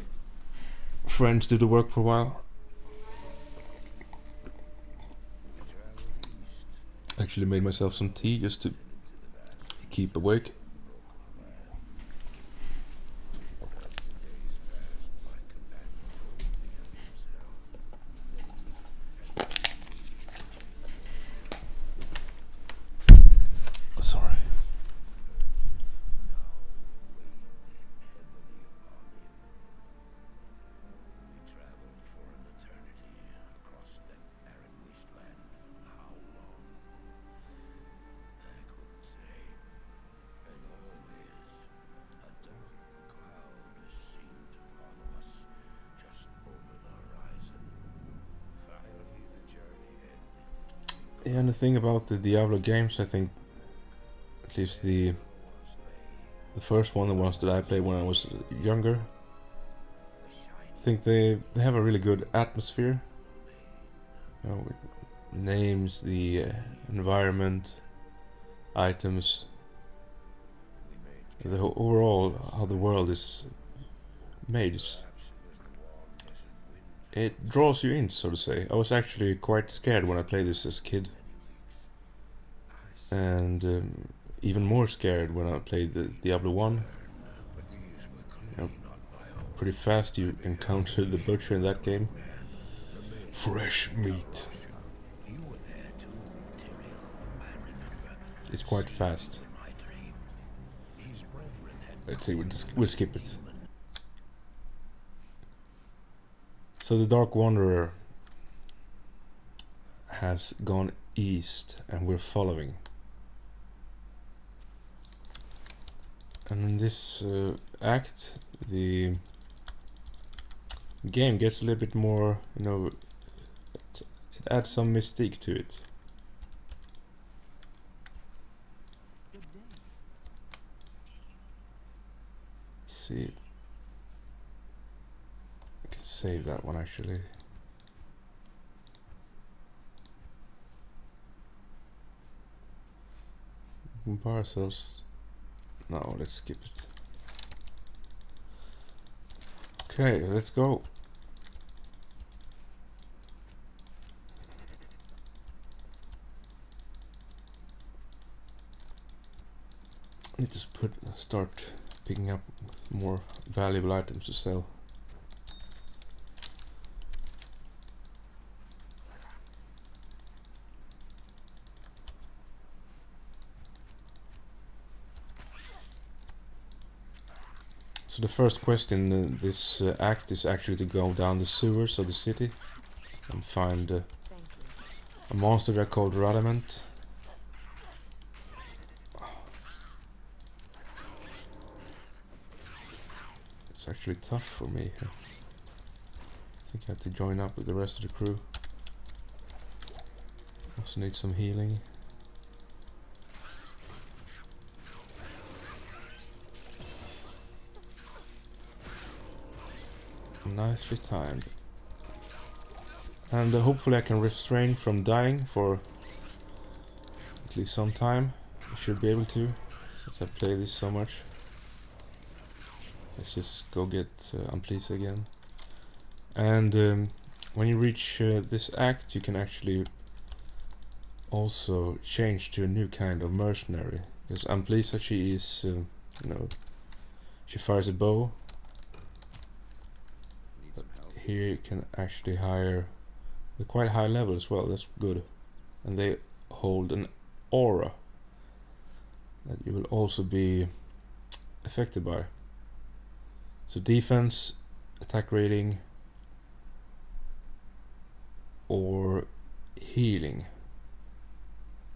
friends do the work for a while. Actually made myself some tea just to keep awake. Sorry. Yeah, and the thing about the Diablo games, I think, at least the first one, the ones that I played when I was younger, I think they have a really good atmosphere. You know, with names, the environment, items, the overall how the world is made. It draws you in, so to say. I was actually quite scared when I played this as a kid, and even more scared when I played the Diablo 1. You know, pretty fast you encounter the butcher in that game. Fresh meat. It's quite fast. Let's see, we'll skip it. So the Dark Wanderer has gone east and we're following. And in this act, the game gets a little bit more, you know, it adds some mystique to it. See, I can save that one actually. Compare ourselves. No, let's skip it. Okay, let's go. Need to start picking up more valuable items to sell. So the first quest in this act is actually to go down the sewers of the city and find a monster there called Radament. It's actually tough for me. I think I have to join up with the rest of the crew. Also need some healing. Nicely timed. And hopefully I can refrain from dying for at least some time. I should be able to, since I play this so much. Let's just go get Unpleased again. And when you reach this act, you can actually also change to a new kind of mercenary. Because Unpleased, she is, you know, she fires a bow. Here you can actually hire the quite high level as well, that's good. And they hold an aura that you will also be affected by. So defense, attack rating, or healing.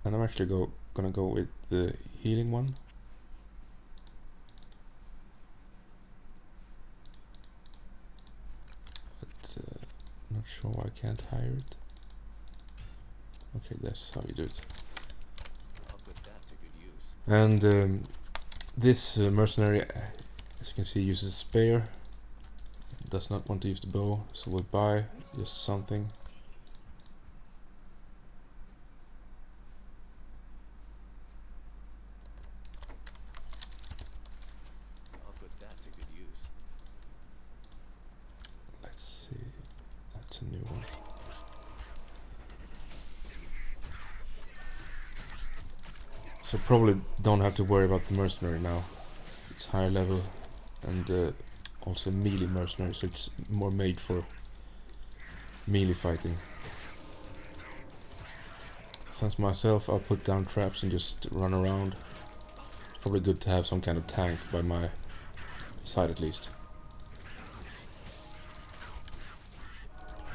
And I'm actually gonna go with the healing one. Not sure why I can't hire it. Okay, that's how you do it. And this mercenary, as you can see, uses a spear. Does not want to use the bow, so we'll buy just something. Let's see, that's a new one. So probably don't have to worry about the mercenary now. It's higher level and also melee mercenary, so it's more made for melee fighting. Since myself, I'll put down traps and just run around. It's probably good to have some kind of tank by my side at least.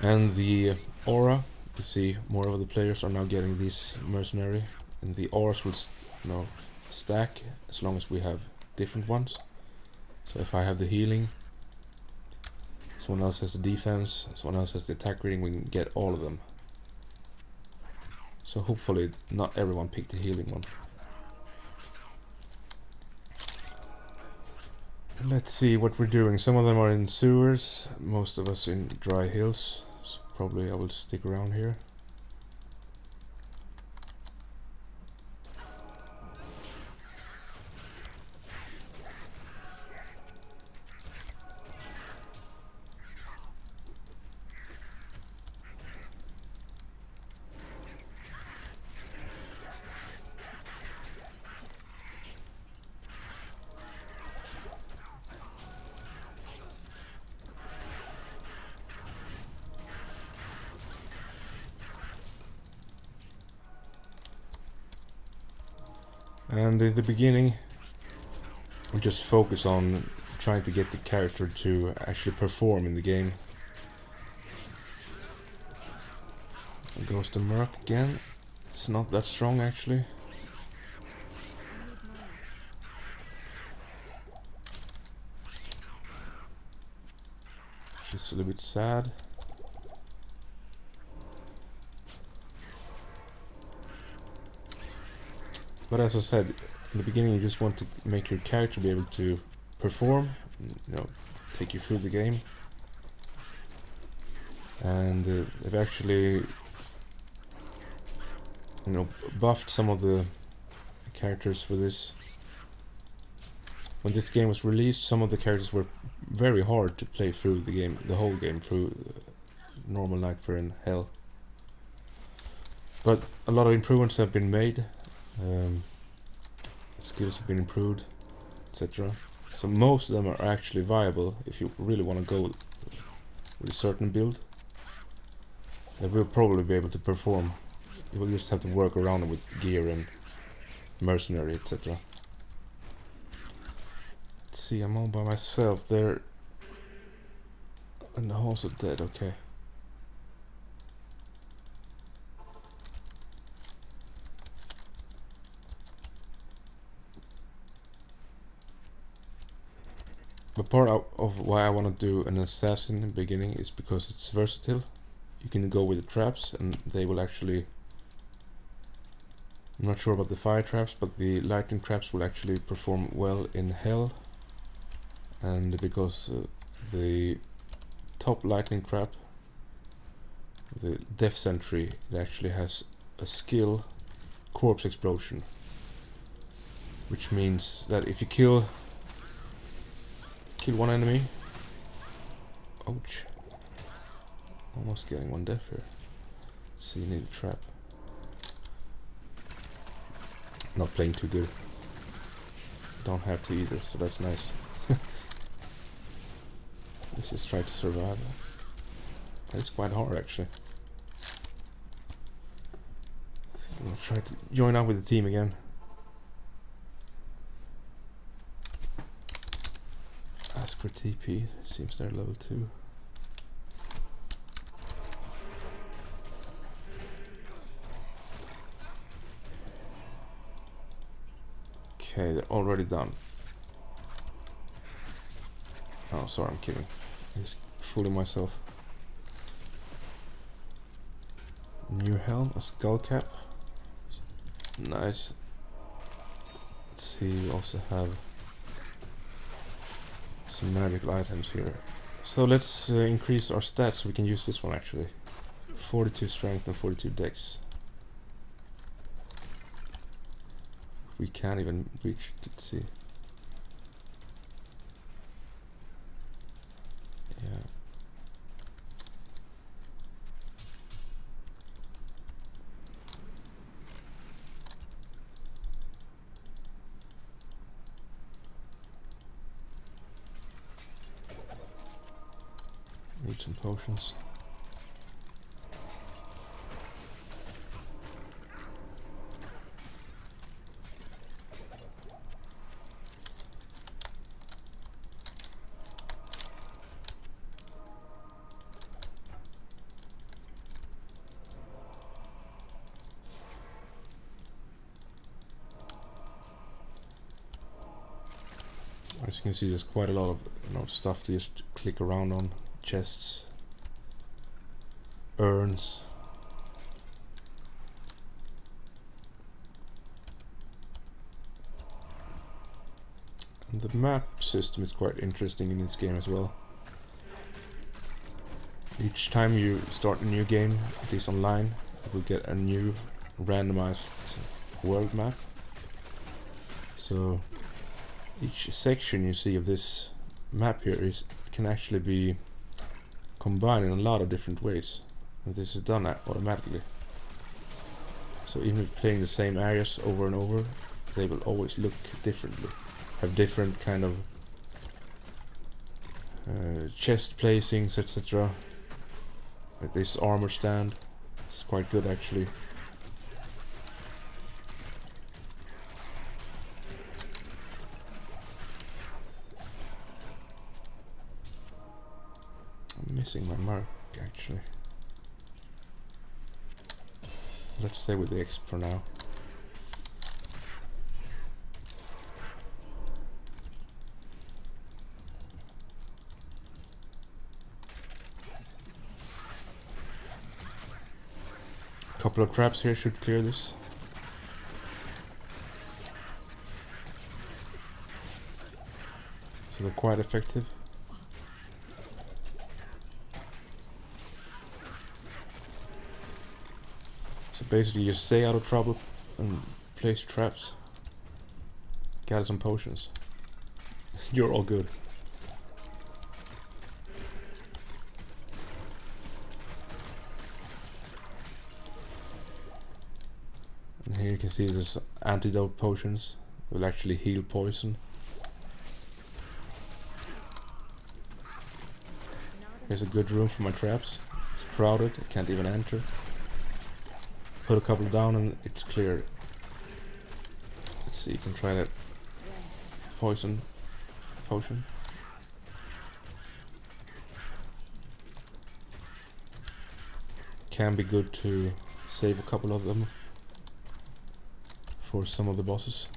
And the aura, you see more of the players are now getting this mercenary, and the auras will stack as long as we have different ones. So if I have the healing, someone else has the defense, someone else has the attack rating, we can get all of them. So hopefully not everyone picked the healing one. Let's see what we're doing. Some of them are in sewers, most of us in dry hills. So probably I will stick around here. And in the beginning, we just focus on trying to get the character to actually perform in the game. There goes the Merc again. It's not that strong actually. She's a little bit sad. But as I said, in the beginning you just want to make your character be able to perform, you know, take you through the game. And they've actually, you know, buffed some of the characters for this. When this game was released, some of the characters were very hard to play through the game, the whole game through normal Nightmare in Hell. But a lot of improvements have been made. Skills have been improved, etc. So most of them are actually viable if you really want to go with a certain build. They will probably be able to perform. You will just have to work around it with gear and mercenary, etc. Let's see, I'm all by myself there. And the halls are dead, okay. But part of why I want to do an assassin in the beginning is because it's versatile. You can go with the traps and they will actually... I'm not sure about the fire traps, but the lightning traps will actually perform well in Hell. And because the top lightning trap, the Death Sentry, it actually has a skill, Corpse Explosion. Which means that if you kill one enemy... Ouch. Almost getting one death here. So you need a trap. Not playing too good. Don't have to either, so that's nice. Let's just try to survive. It's quite hard actually. So I'll try to join up with the team again. Ask for TP. It seems they're level 2. Okay, they're already done. Oh, sorry, I'm kidding. I'm just fooling myself. New helm, a skull cap. Nice. Let's see, we also have some magical items here. So let's increase our stats so we can use this one actually. 42 strength and 42 dex. We can't even reach, let's see. Yeah. Need some potions. As you can see, there's quite a lot of stuff to just click around on. Chests, urns. The map system is quite interesting in this game as well. Each time you start a new game, at least online, you will get a new randomized world map. So each section you see of this map here can actually be combined in a lot of different ways, and this is done automatically. So even if playing the same areas over and over, they will always look differently, have different kind of chest placings, etc. Like this armor stand, it's quite good actually. I'm missing my mark actually. Let's stay with the X for now. A couple of traps here should clear this. So they're quite effective. So basically you stay out of trouble and place traps. Gather some potions. You're all good. And here you can see there's antidote potions. Will actually heal poison. Here's a good room for my traps. It's crowded, I can't even enter. Put a couple down and it's clear. Let's see, you can try that poison potion. Can be good to save a couple of them for some of the bosses.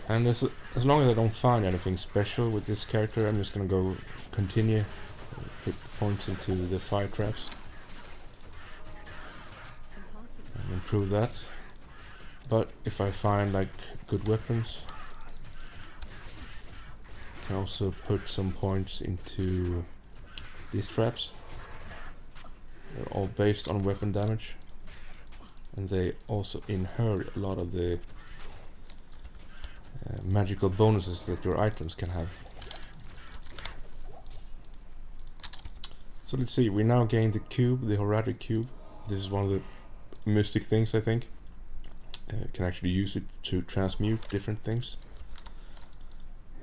And as long as I don't find anything special with this character, I'm just gonna go continue, put points into the fire traps and improve that. But if I find like good weapons, I can also put some points into these traps. They're all based on weapon damage, and they also inherit a lot of the magical bonuses that your items can have. So let's see, we now gain the cube, the Horadric cube. This is one of the mystic things, I think. You can actually use it to transmute different things.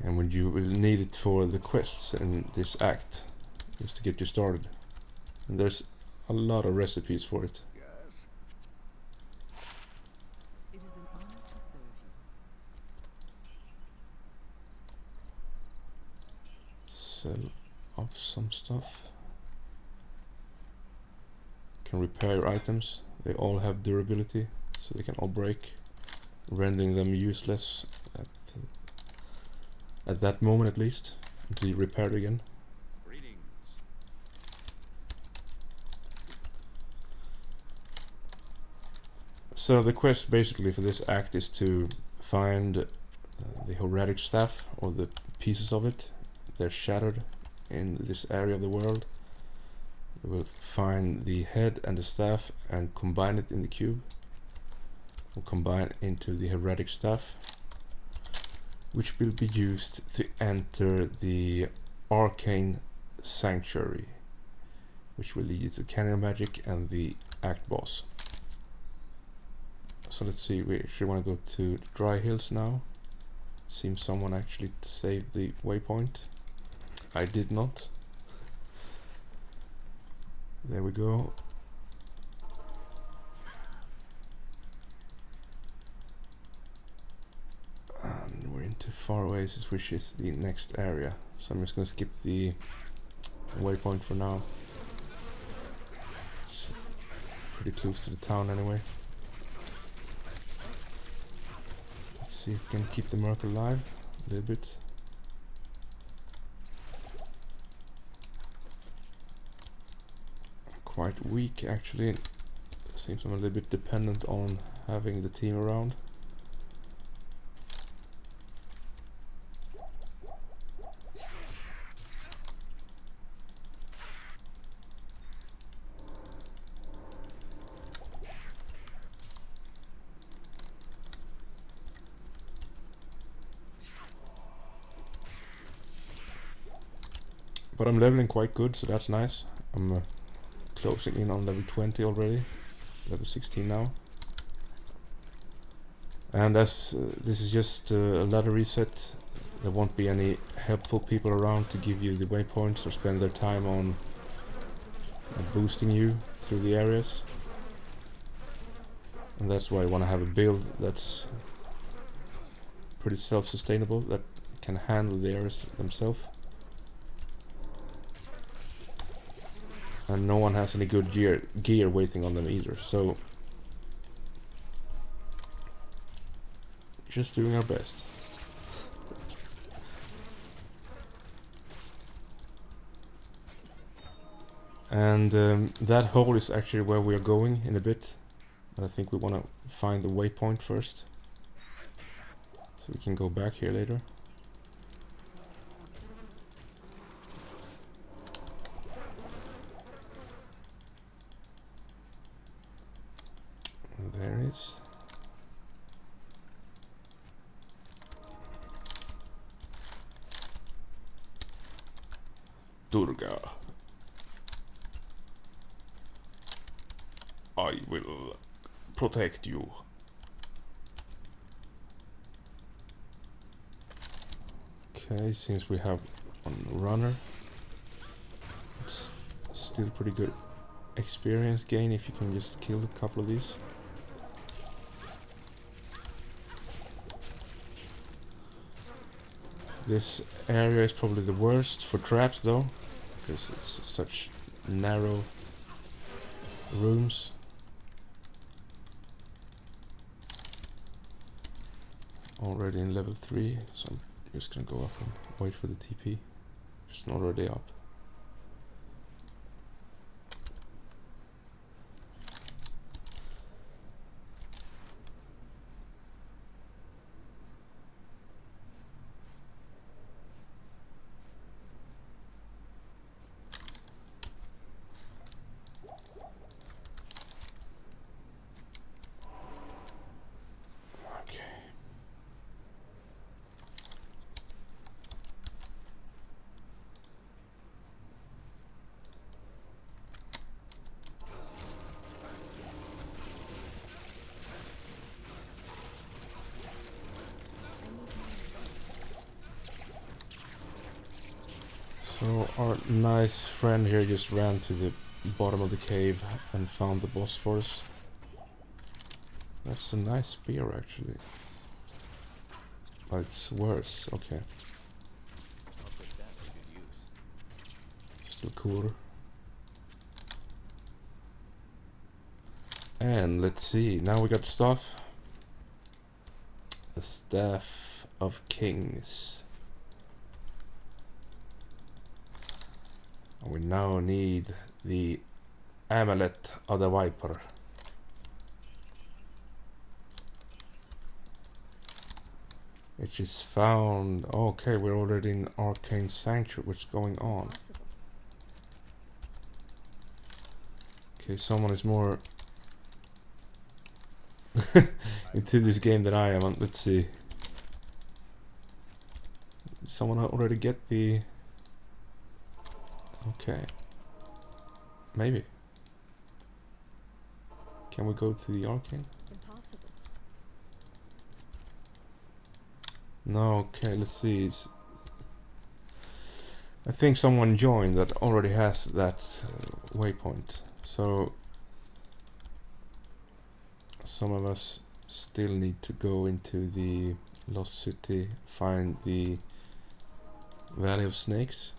And when you will need it for the quests in this act, just to get you started. And there's a lot of recipes for it. Yes. It is an honor to serve you. Sell off some stuff. Can repair your items. They all have durability, so they can all break, rendering them useless at that moment at least, until you repair it again. Greetings. So the quest basically for this act is to find the Horadric staff, or the pieces of it. They're shattered in this area of the world. You will find the head and the staff and combine it in the cube. We'll combine it into the Horadric staff, which will be used to enter the Arcane Sanctuary, which will lead you to Canyon Magic and the Act Boss. So let's see, we actually want to go to the Dry Hills now. Seems someone actually saved the waypoint. I did not. There we go. And we're into Far Oasis, which is the next area. So I'm just gonna skip the waypoint for now. It's pretty close to the town anyway. Let's see if we can keep the Merc alive a little bit. quite weak actually. Seems I'm a little bit dependent on having the team around. But I'm leveling quite good, so that's nice. I'm closing in on level 20 already. Level 16 now. And as this is just a ladder reset, there won't be any helpful people around to give you the waypoints or spend their time on boosting you through the areas. And that's why I want to have a build that's pretty self-sustainable, that can handle the areas themselves. And no one has any good gear waiting on them either, so just doing our best. And that hole is actually where we are going in a bit, but I think we want to find the waypoint first, so we can go back here later. And there it is. Durga. I will protect you. Okay, since we have one runner, it's still pretty good experience gain if you can just kill a couple of these. This area is probably the worst for traps though, because it's such narrow rooms. Already in level 3, so I'm just gonna go up and wait for the TP. It's not already up. So our nice friend here just ran to the bottom of the cave and found the boss for us. That's a nice spear actually. But it's worse, okay. I'll put that to good use. Still cooler. And let's see, now we got stuff. The Staff of Kings. We now need the Amulet of the Viper. Which is found... Okay, we're already in Arcane Sanctuary. What's going on? Possible. Okay, someone is more into this game than I am. Let's see. Did someone already get the... Okay. Maybe. Can we go to the Arcane? Impossible. No, okay, let's see. I think someone joined that already has that waypoint. So some of us still need to go into the Lost City, find the Valley of Snakes.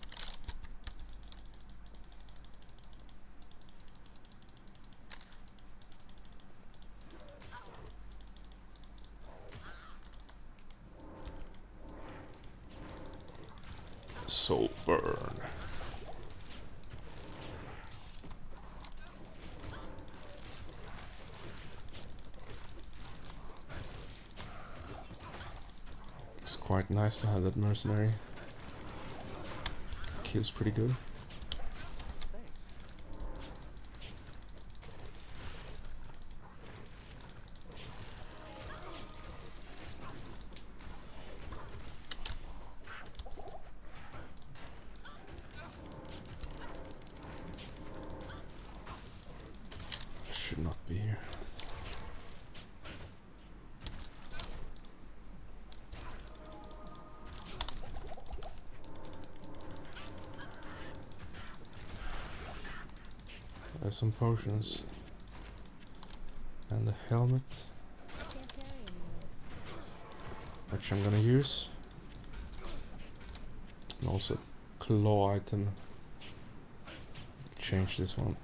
Soul burn. quite nice to have that mercenary. Kills pretty good. Thanks. Should not be here. There's some potions. And a helmet, Can't carry anymore. which I'm gonna use. And also claw item. Change this one.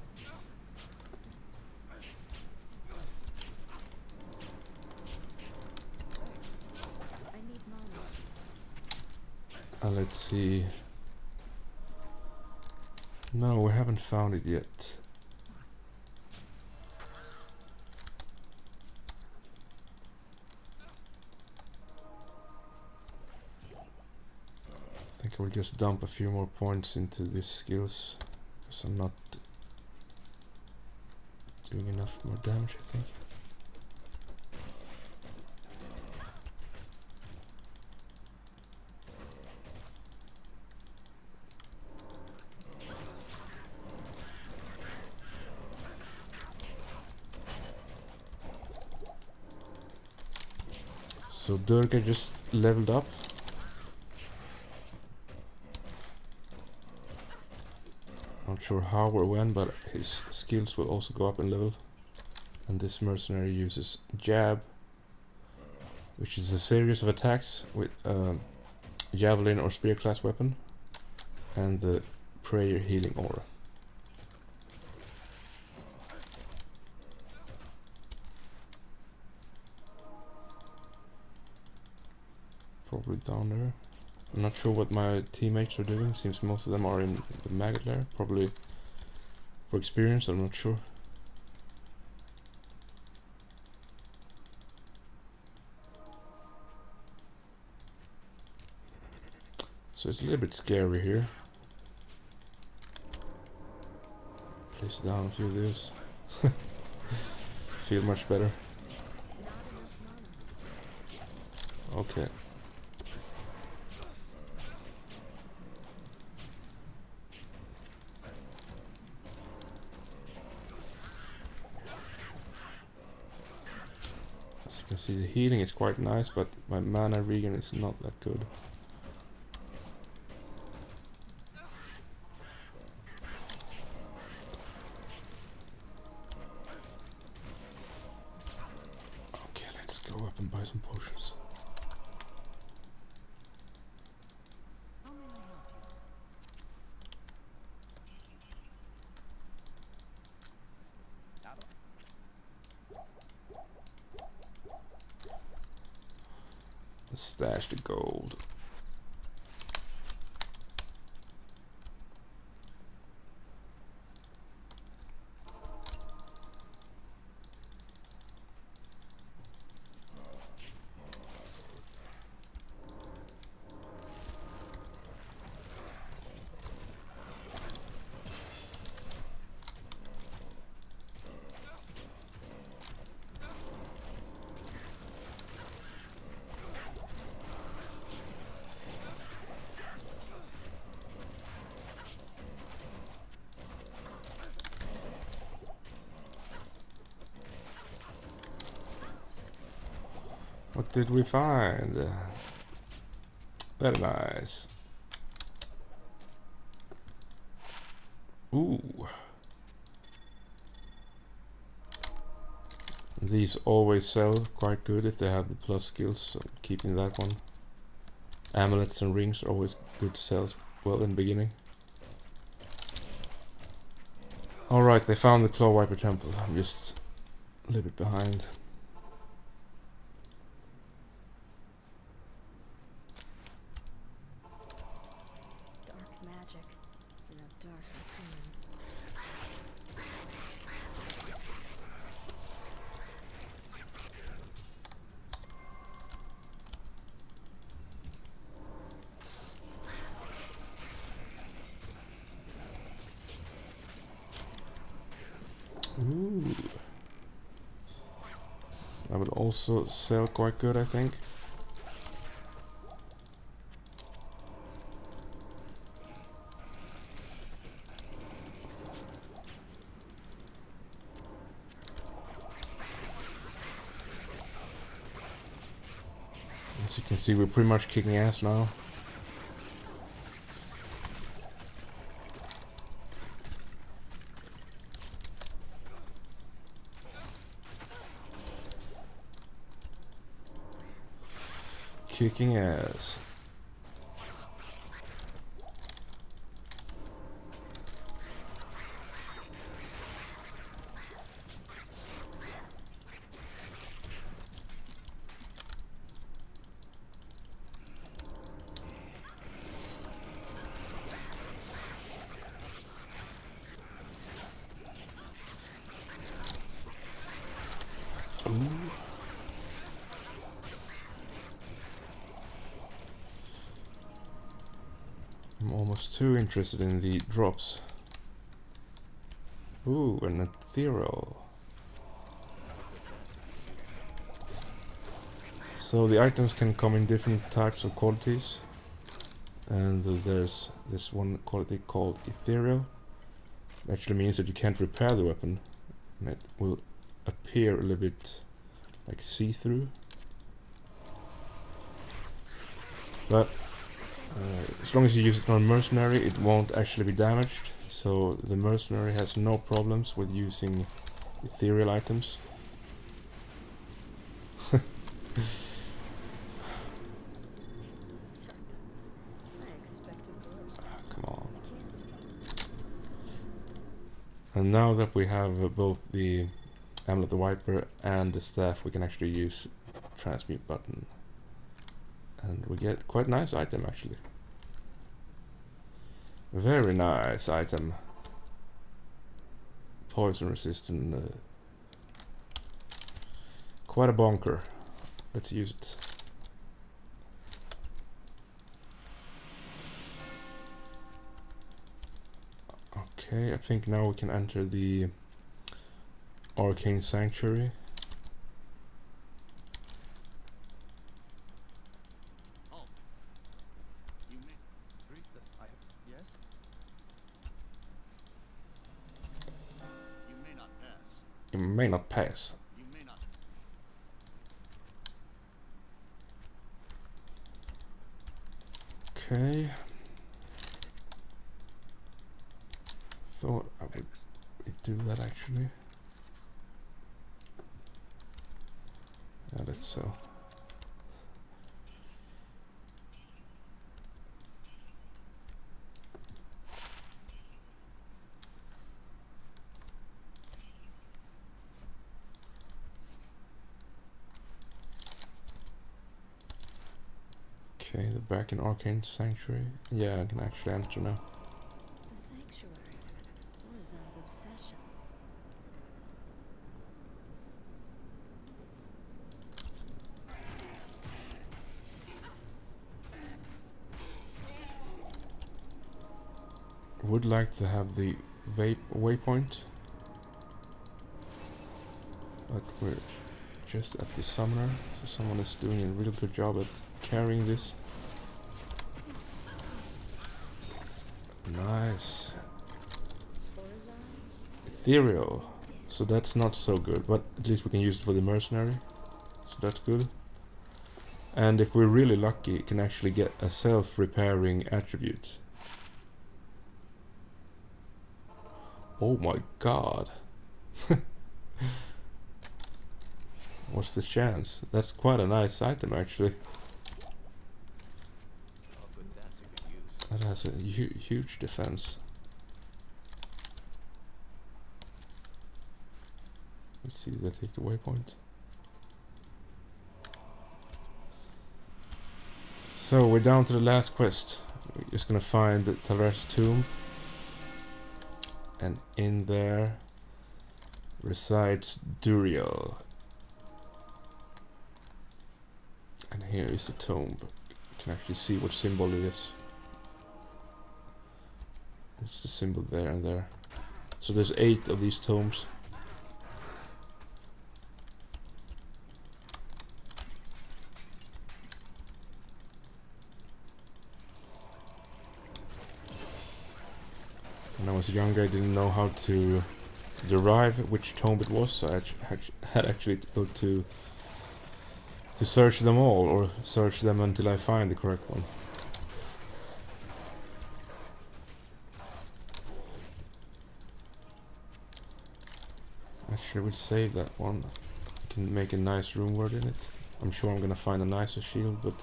I need mana. Let's see. No, we haven't found it yet. I think I will just dump a few more points into these skills, because I'm not doing enough more damage, I think. So Durga just leveled up. Not sure how or when, but his skills will also go up in level. And this mercenary uses jab, which is a series of attacks with javelin or spear class weapon, and the prayer healing aura. Probably down there. I'm not sure what my teammates are doing. Seems most of them are in the maggot lair. Probably for experience, I'm not sure. So it's a little bit scary here. Place down a few of these. Feel much better. Not enough mana. Okay. As you can see, the healing is quite nice, but my mana regen is not that good. Okay, let's go up and buy some potions. How may I help you? Out of Let's stash the gold. What did we find? Very nice. Ooh. These always sell quite good if they have the plus skills, so keeping that one. Amulets and rings are always good to sell as well in the beginning. Alright, they found the Claw Wiper Temple. I'm just a little bit behind. Dark magic in a dark tomb. also sell quite good, I think. As you can see, we're pretty much kicking ass now. Kicking ass. Ooh. I'm almost too interested in the drops. Ooh, an ethereal. So the items can come in different types of qualities. And there's this one quality called ethereal. It actually means that you can't repair the weapon. And it will appear a little bit like see-through. But as long as you use it on a mercenary, it won't actually be damaged. So the mercenary has no problems with using ethereal items. Serpents. I expected worse. Come on. I can't. And now that we have both the Amulet of the Viper and the staff, we can actually use transmute button. And we get quite a nice item actually. Very nice item. Poison resistant. Quite a bonker. Let's use it. Okay, I think now we can enter the Arcane Sanctuary. Oh. You may read this. Yes? You may not pass. You may not pass. You may not. Okay. Thought I would do that actually. Yeah, that's so. Okay, the back in Arcane Sanctuary. Yeah, I can actually enter now. The sanctuary. Orzon's obsession. Would like to have the waypoint, but we're just at the summoner, so someone is doing a real good job at carrying this. Nice. Orzon? Ethereal. So that's not so good, but at least we can use it for the mercenary. So that's good. And if we're really lucky, can actually get a self-repairing attribute. Oh my god. What's the chance? That's quite a nice item actually. I'll put that to good use. That has a huge defense. Let's see, did I take the waypoint? So we're down to the last quest. We're just gonna find the Talrar's tomb. And in there resides Duriel. And here is the tomb. You can actually see what symbol it is. It's the symbol there and there. So there's 8 of these tombs. When I was younger, I didn't know how to derive which tomb it was, so I had actually to go to search them all, or search them until I find the correct one. Actually, I would save that one. I can make a nice rune word in it. I'm sure I'm gonna find a nicer shield, but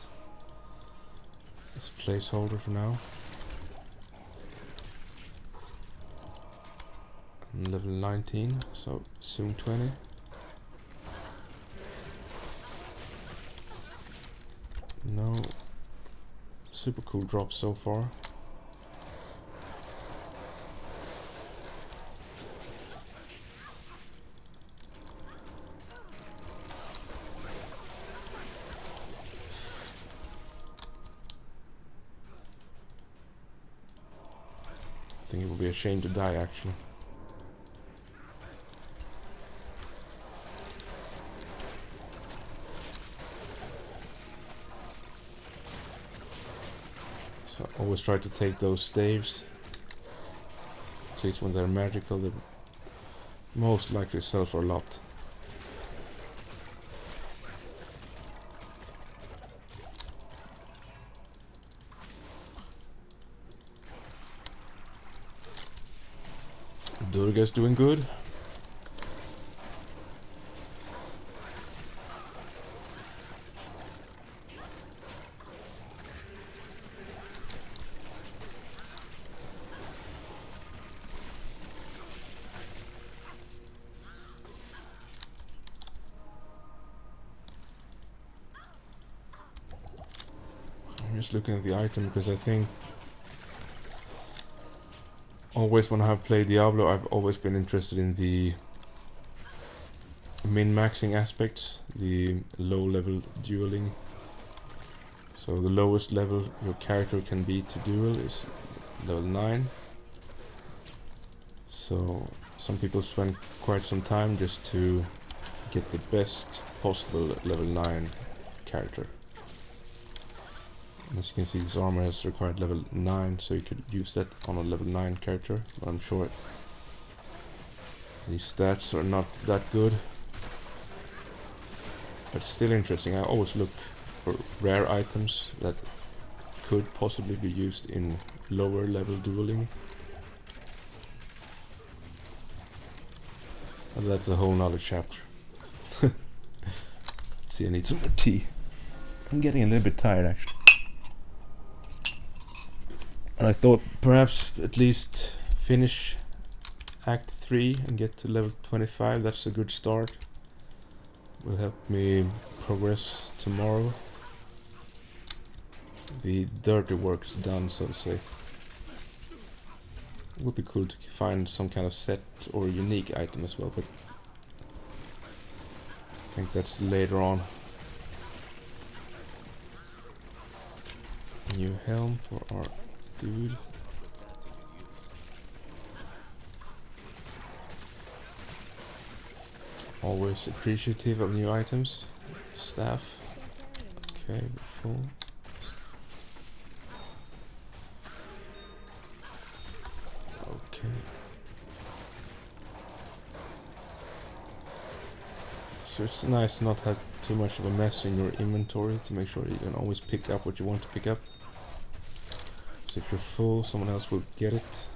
it's a placeholder for now. I'm level 19, so soon 20. No super cool drops so far. I think it would be a shame to die actually. So I always try to take those staves. At least when they're magical, they most likely sell for a lot. Durga's doing good. I'm just looking at the item because I think always when I have played Diablo, I've always been interested in the min-maxing aspects, the low-level dueling. So the lowest level your character can be to duel is level 9. So some people spend quite some time just to get the best possible level 9 character. As you can see, this armor has required level 9, so you could use that on a level 9 character, but I'm sure these stats are not that good. But still interesting. I always look for rare items that could possibly be used in lower level dueling. And that's a whole nother chapter. See, I need some more tea. I'm getting a little bit tired actually. And I thought perhaps at least finish Act 3 and get to level 25. That's a good start. Will help me progress tomorrow. The dirty work is done, so to say. It would be cool to find some kind of set or unique item as well, but I think that's later on. New helm for our dude. Always appreciative of new items. Staff. Okay, full. Okay. So it's nice to not have too much of a mess in your inventory, to make sure you can always pick up what you want to pick up. So if you're full, someone else will get it.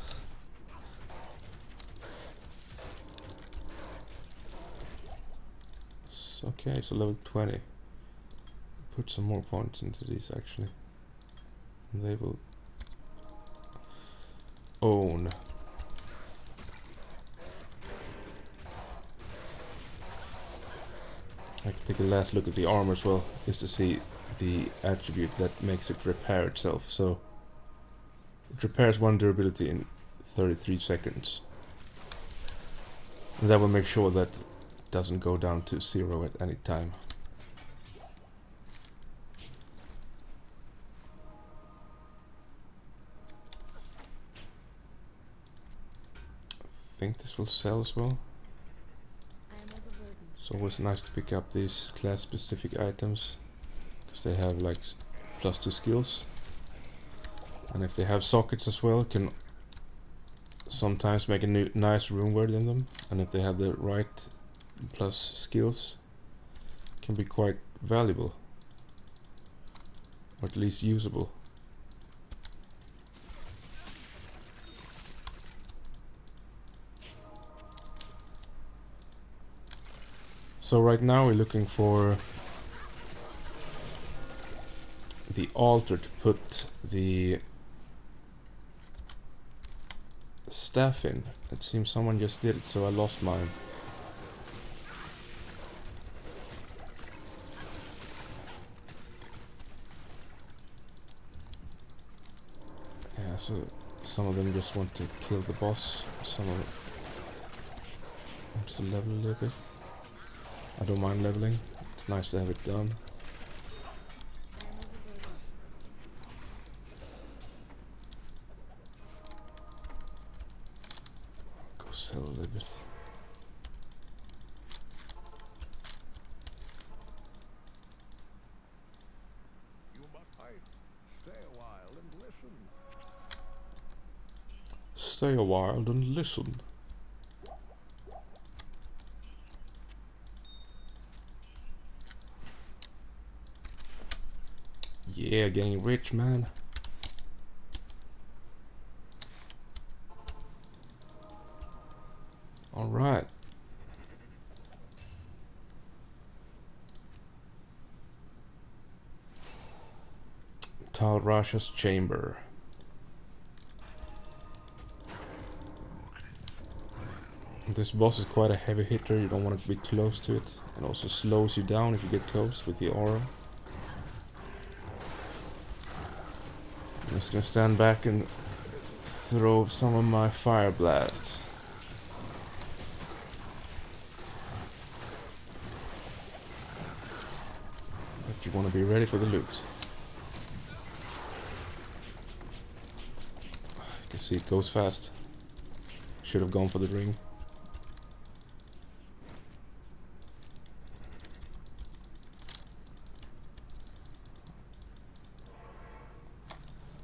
Okay, so level 20. Put some more points into these actually. And they will own. I can take a last look at the armor as well, just to see the attribute that makes it repair itself. So it repairs 1 durability in 33 seconds. And that will make sure that it doesn't go down to 0 at any time. I think this will sell as well. It's always nice to pick up these class specific items, because they have like +2 skills. And if they have sockets as well, can sometimes make a new nice rune word in them, and if they have the right plus skills, can be quite valuable, or at least usable. So right now we're looking for the altar to put the staff in. It seems someone just did it, so I lost mine. Yeah, so some of them just want to kill the boss. Some of them want to level a little bit. I don't mind leveling. It's nice to have it done. Go sell a little bit. You must hide. Stay a while and listen. Stay a while and listen. Yeah, getting rich, man. All right. Tal Rasha's chamber. This boss is quite a heavy hitter. You don't want to be close to it. It also slows you down if you get close with the aura. I'm just gonna stand back and throw some of my fire blasts. But you want to be ready for the loot. You can see it goes fast. Should have gone for the ring.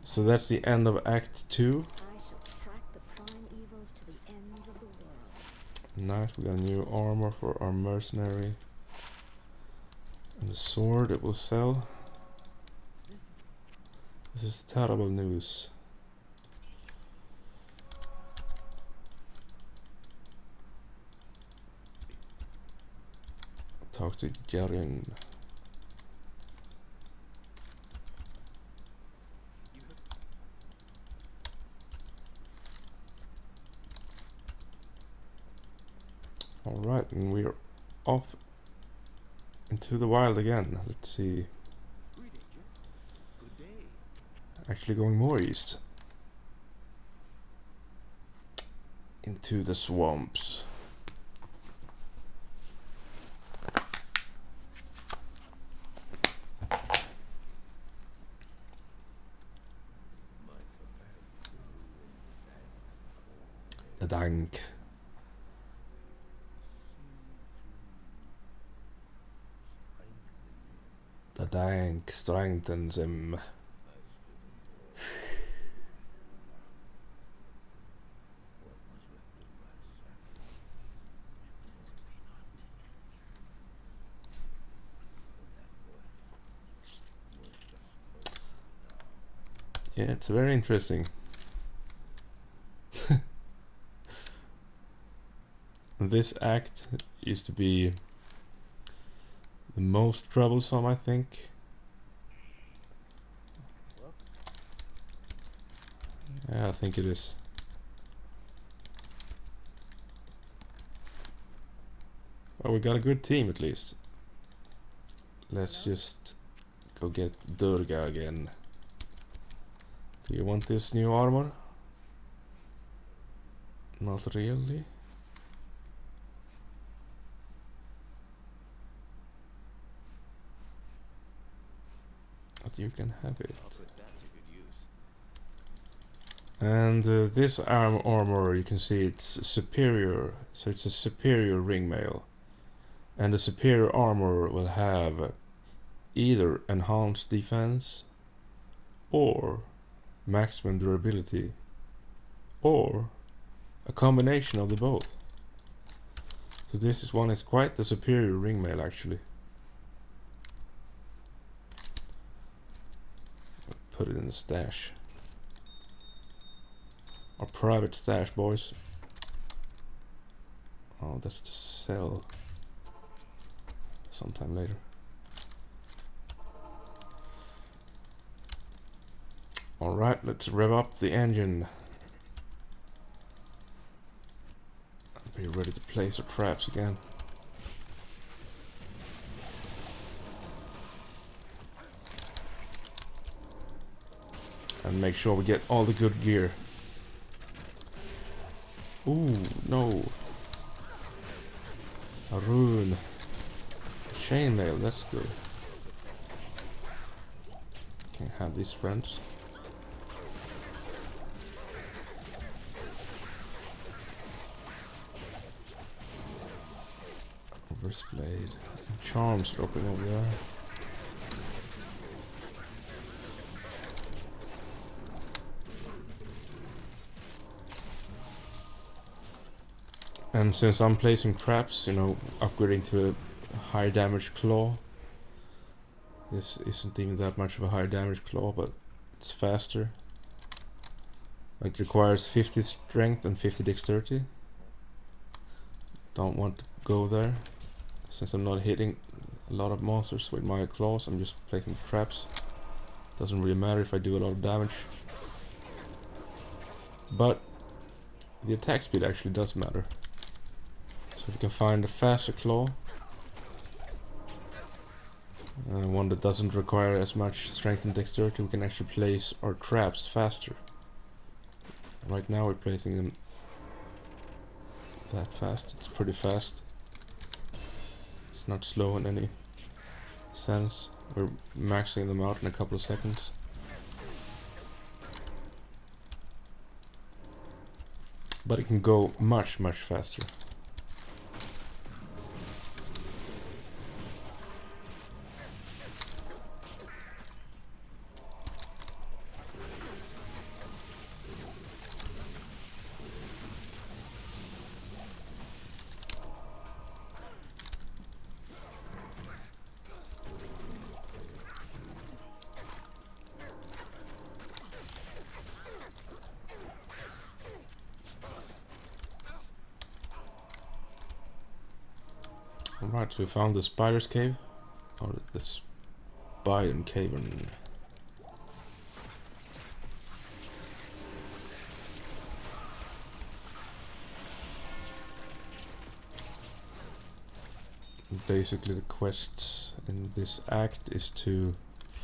So that's the end of Act 2. I shall track the prime evils to the ends of the world. Nice, we got new armor for our mercenary. And the sword it will sell. This is terrible news. Talk to Jaren. Alright, and we're off into the wild again. Let's see. Greetings, good day. Actually going more east. Into the swamps. The dank. The dank strengthens him. Yeah, it's very interesting. This act used to be the most troublesome, I think. Yeah, I think it is. Well, we got a good team at least. Let's just go get Durga again. Do you want this new armor? Not really. But you can have it. I'll put that to good use. And this armor, you can see it's superior, so it's a superior ring mail. And the superior armor will have either enhanced defense, or maximum durability, or a combination of the both. So this is one is quite the superior ringmail actually. Put it in the stash. Our private stash, boys. Oh, that's to sell sometime later. Alright, let's rev up the engine. Be ready to place our traps again. And make sure we get all the good gear. Ooh, no. A rune. Chainmail, that's good. Can't have these friends. Wrist blade. Charms dropping over there. And since I'm placing traps, you know, upgrading to a high damage claw. This isn't even that much of a high damage claw, but it's faster. It requires 50 strength and 50 dexterity. Don't want to go there. Since I'm not hitting a lot of monsters with my claws, I'm just placing traps. Doesn't really matter if I do a lot of damage. But the attack speed actually does matter. So if you can find a faster claw, one that doesn't require as much strength and dexterity, we can actually place our traps faster. Right now we're placing them that fast. It's pretty fast. It's not slow in any sense. We're maxing them out in a couple of seconds. But it can go much, much faster. Alright, so we found the spider's cave. Or the spider cavern. Basically the quests in this act is to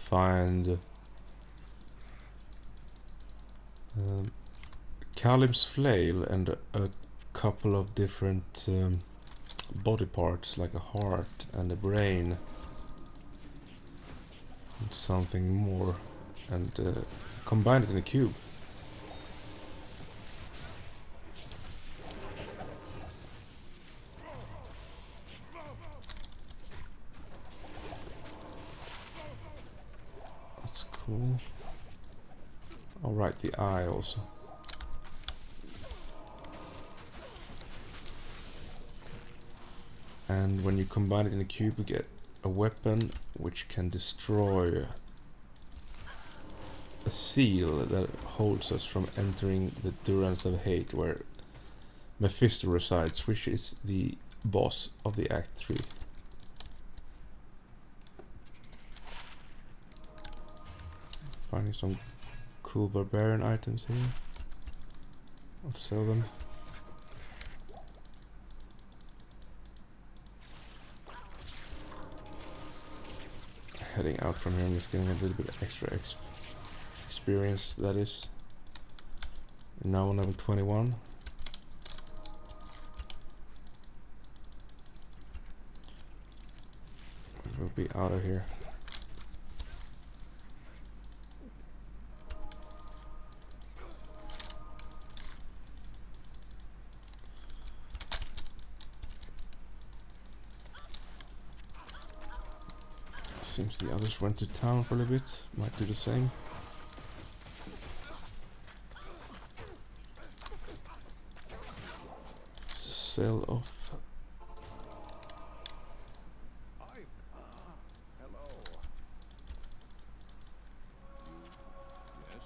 find Kalim's flail and a couple of different body parts, like a heart and a brain and something more, and combine it in a cube. That's cool. Alright, the eye also. And when you combine it in a cube, you get a weapon which can destroy a seal that holds us from entering the Durance of Hate, where Mephisto resides, which is the boss of the Act 3. Finding some cool barbarian items here. I'll sell them. Heading out from here, I'm just getting a little bit extra experience, that is. Now on level 21. We'll be out of here. Seems the others went to town for a little bit. Might do the same. sell off. I. Hello. Yes.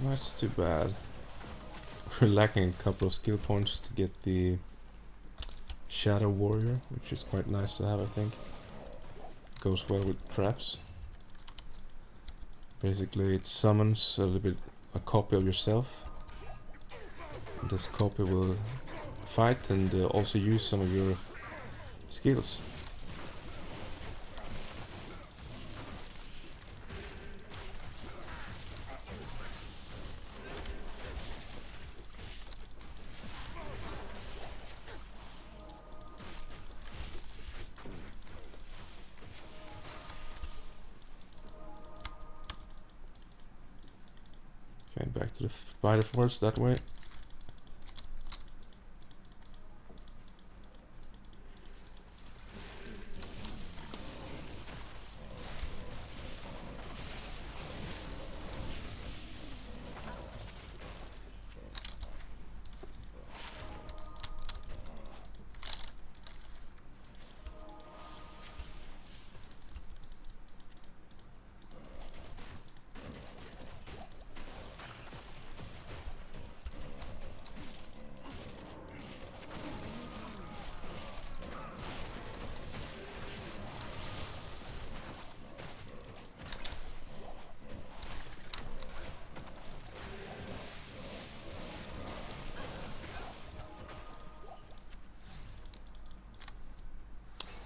That's too bad. We're lacking a couple of skill points to get the Shadow Warrior, which is quite nice to have, I think. Goes well with traps. Basically, it summons a little bit a copy of yourself. This copy will fight and also use some of your skills. Okay, back to the spider forest that way.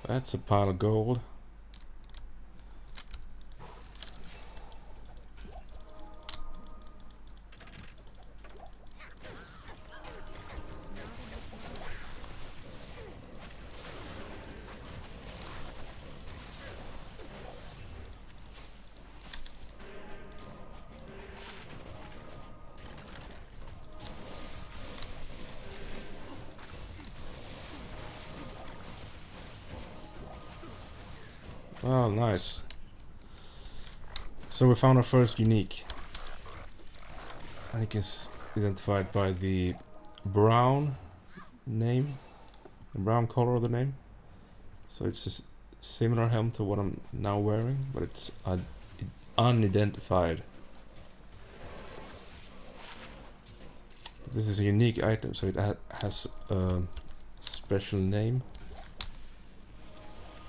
That's a pile of gold. Oh, nice. So we found our first unique. I think it's identified by the brown name, the brown color of the name. So it's a similar helm to what I'm now wearing, but it's unidentified. This is a unique item, so it has a special name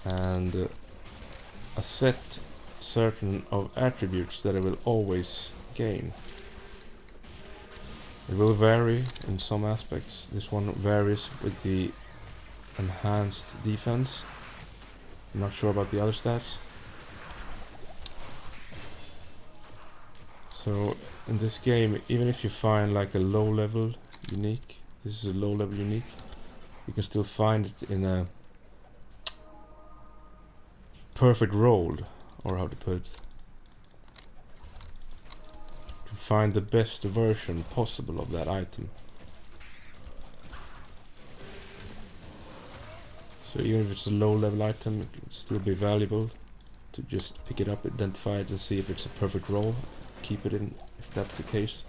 and a set certain of attributes that it will always gain. It will vary in some aspects. This one varies with the enhanced defense. I'm not sure about the other stats. So in this game, even if you find like a low level unique, this is a low level unique, you can still find it in a perfect roll, or how to put it. To find the best version possible of that item. So even if it's a low level item, it can still be valuable to just pick it up, identify it and see if it's a perfect roll. Keep it in if that's the case.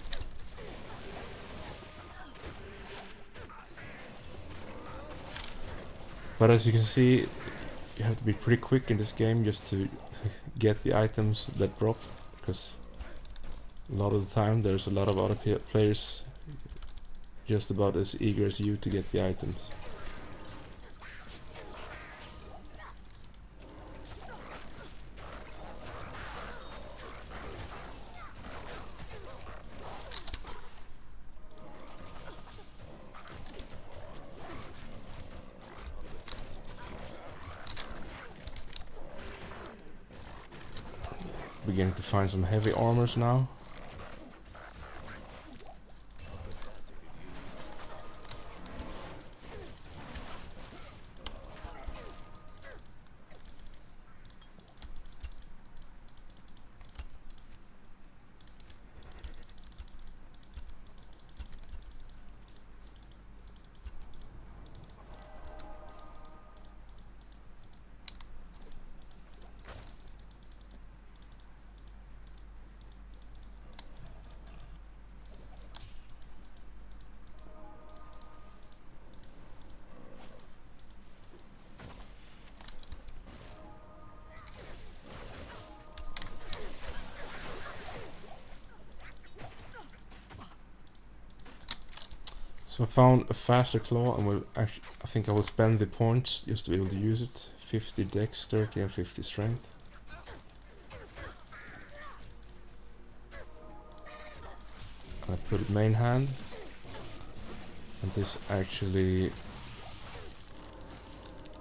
But as you can see, you have to be pretty quick in this game just to get the items that drop, because a lot of the time there's a lot of other players just about as eager as you to get the items. Beginning to find some heavy armors now. So I found a faster claw, and I think I will spend the points just to be able to use it. 50 dex, 30 and 50 strength. I put it main hand, and this actually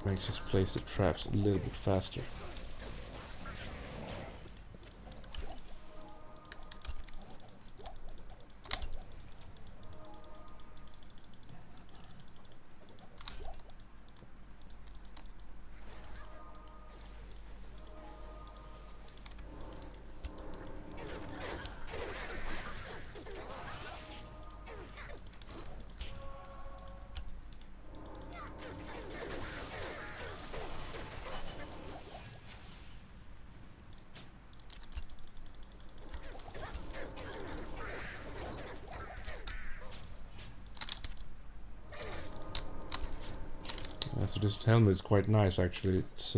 makes us place the traps a little bit faster. So this helmet is quite nice actually. It's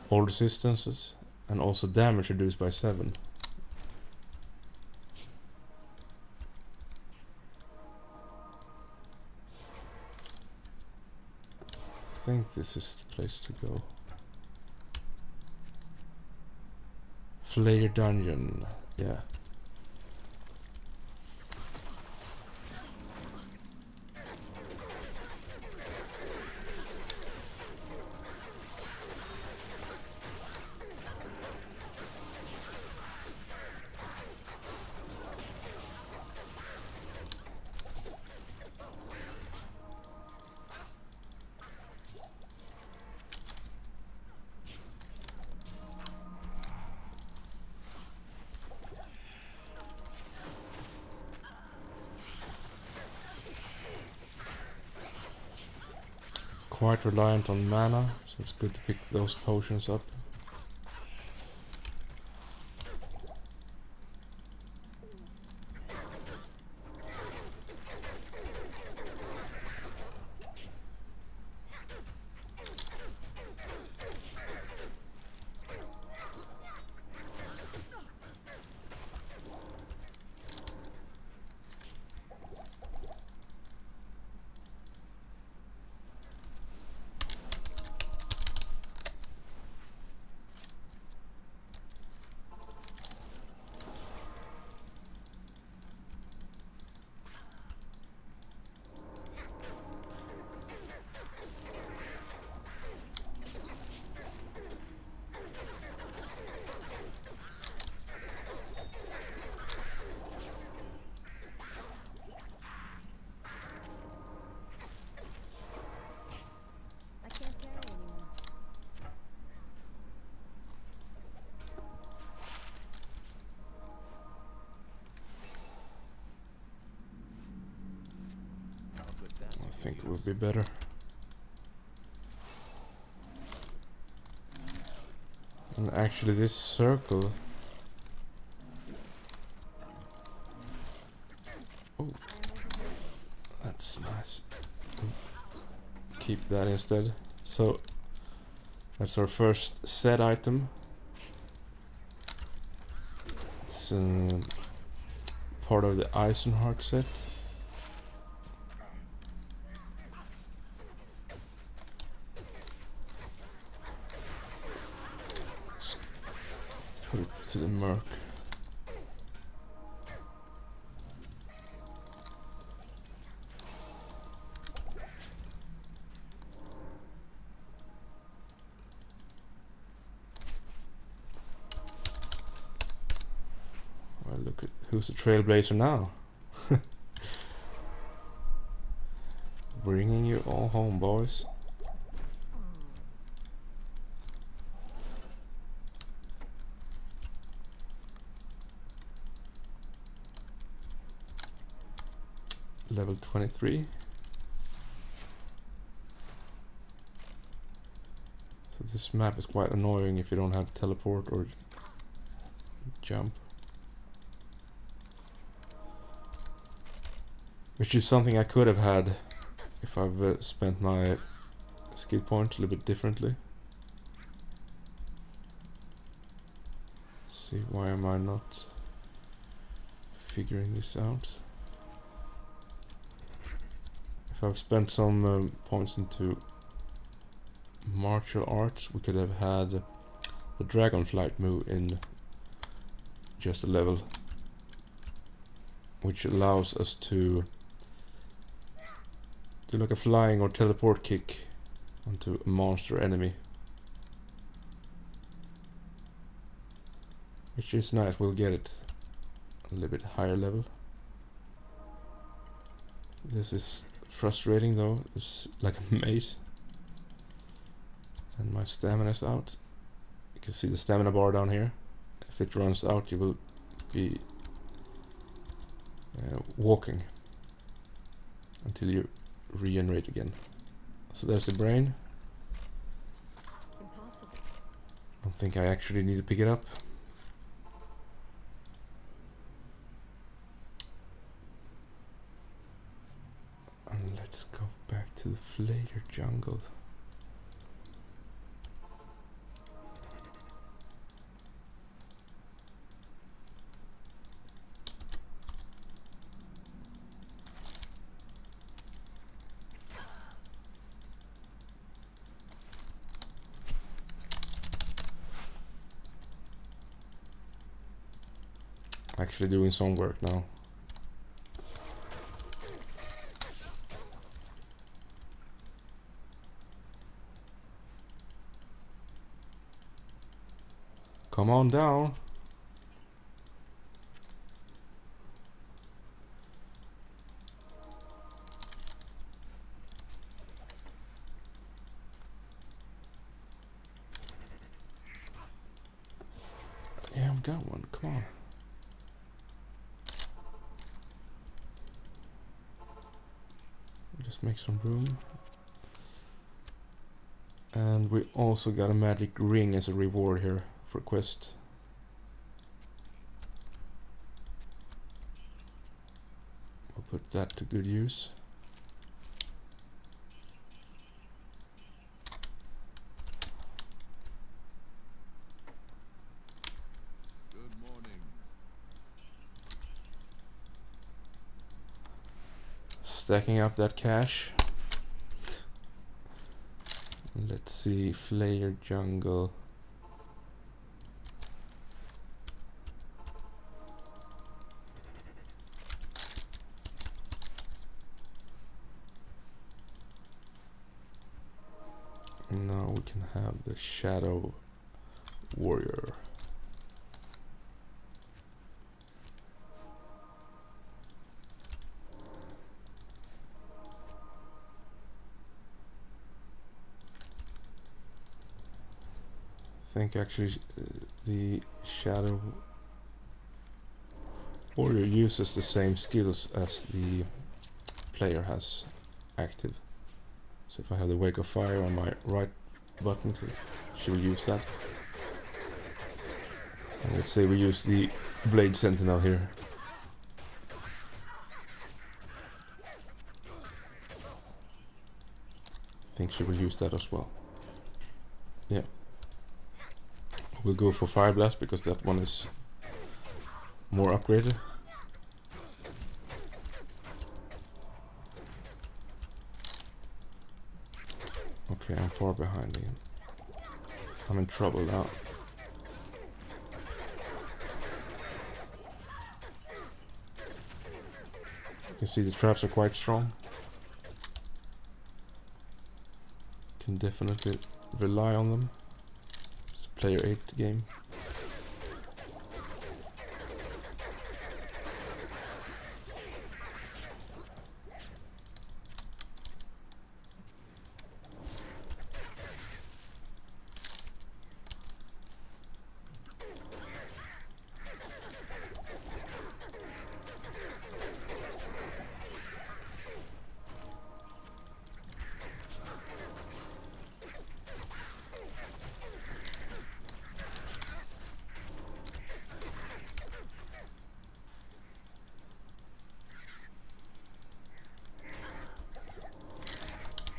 all resistances and also damage reduced by 7. I think this is the place to go. Flare dungeon, yeah. Quite reliant on mana, so it's good to pick those potions up. I can't carry anymore. I'll put that to I good think it use. would be better. And actually this circle... Oh, that's nice. Keep that instead. So That's our first set item. It's part of the Eisenheart set. Let's put it to the Merc. Well, look at who's the trailblazer now. Bringing you all home, boys. Level 23. So this map is quite annoying if you don't have teleport or jump. Which is something I could have had if I've spent my skill points a little bit differently. Let's see, why am I not figuring this out? If I've spent some points into martial arts, we could have had the Dragonflight move in just a level, which allows us to do like a flying or teleport kick onto a monster enemy, which is nice. We'll get it a little bit higher level. This is frustrating though. It's like a maze, and my stamina's out. You can see the stamina bar down here. If it runs out, you will be walking until you regenerate again. So there's the brain. Impossible. I don't think I actually need to pick it up. And let's go back to the Flayer jungle. Actually doing some work now. Come on down. Yeah, I've got one. Come on. Just make some room. And we also got a magic ring as a reward here for quest. We'll put that to good use. Good morning. Stacking up that cash. Let's see, Flayer jungle. Now we can have the Shadow Warrior. I think actually the Shadow Warrior uses the same skills as the player has active. So if I have the Wake of Fire on my right button, she will use that. And let's say we use the Blade Sentinel here. I think she will use that as well. Yeah. We'll go for Fire Blast because that one is more upgraded. Okay, I'm far behind again. I'm in trouble now. You can see the traps are quite strong. Can definitely rely on them. It's a player 8 game.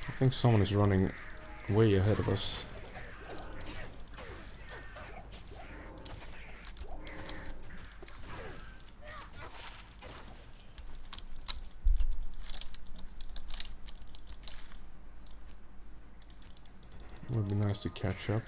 I think someone is running way ahead of us. Would be nice to catch up.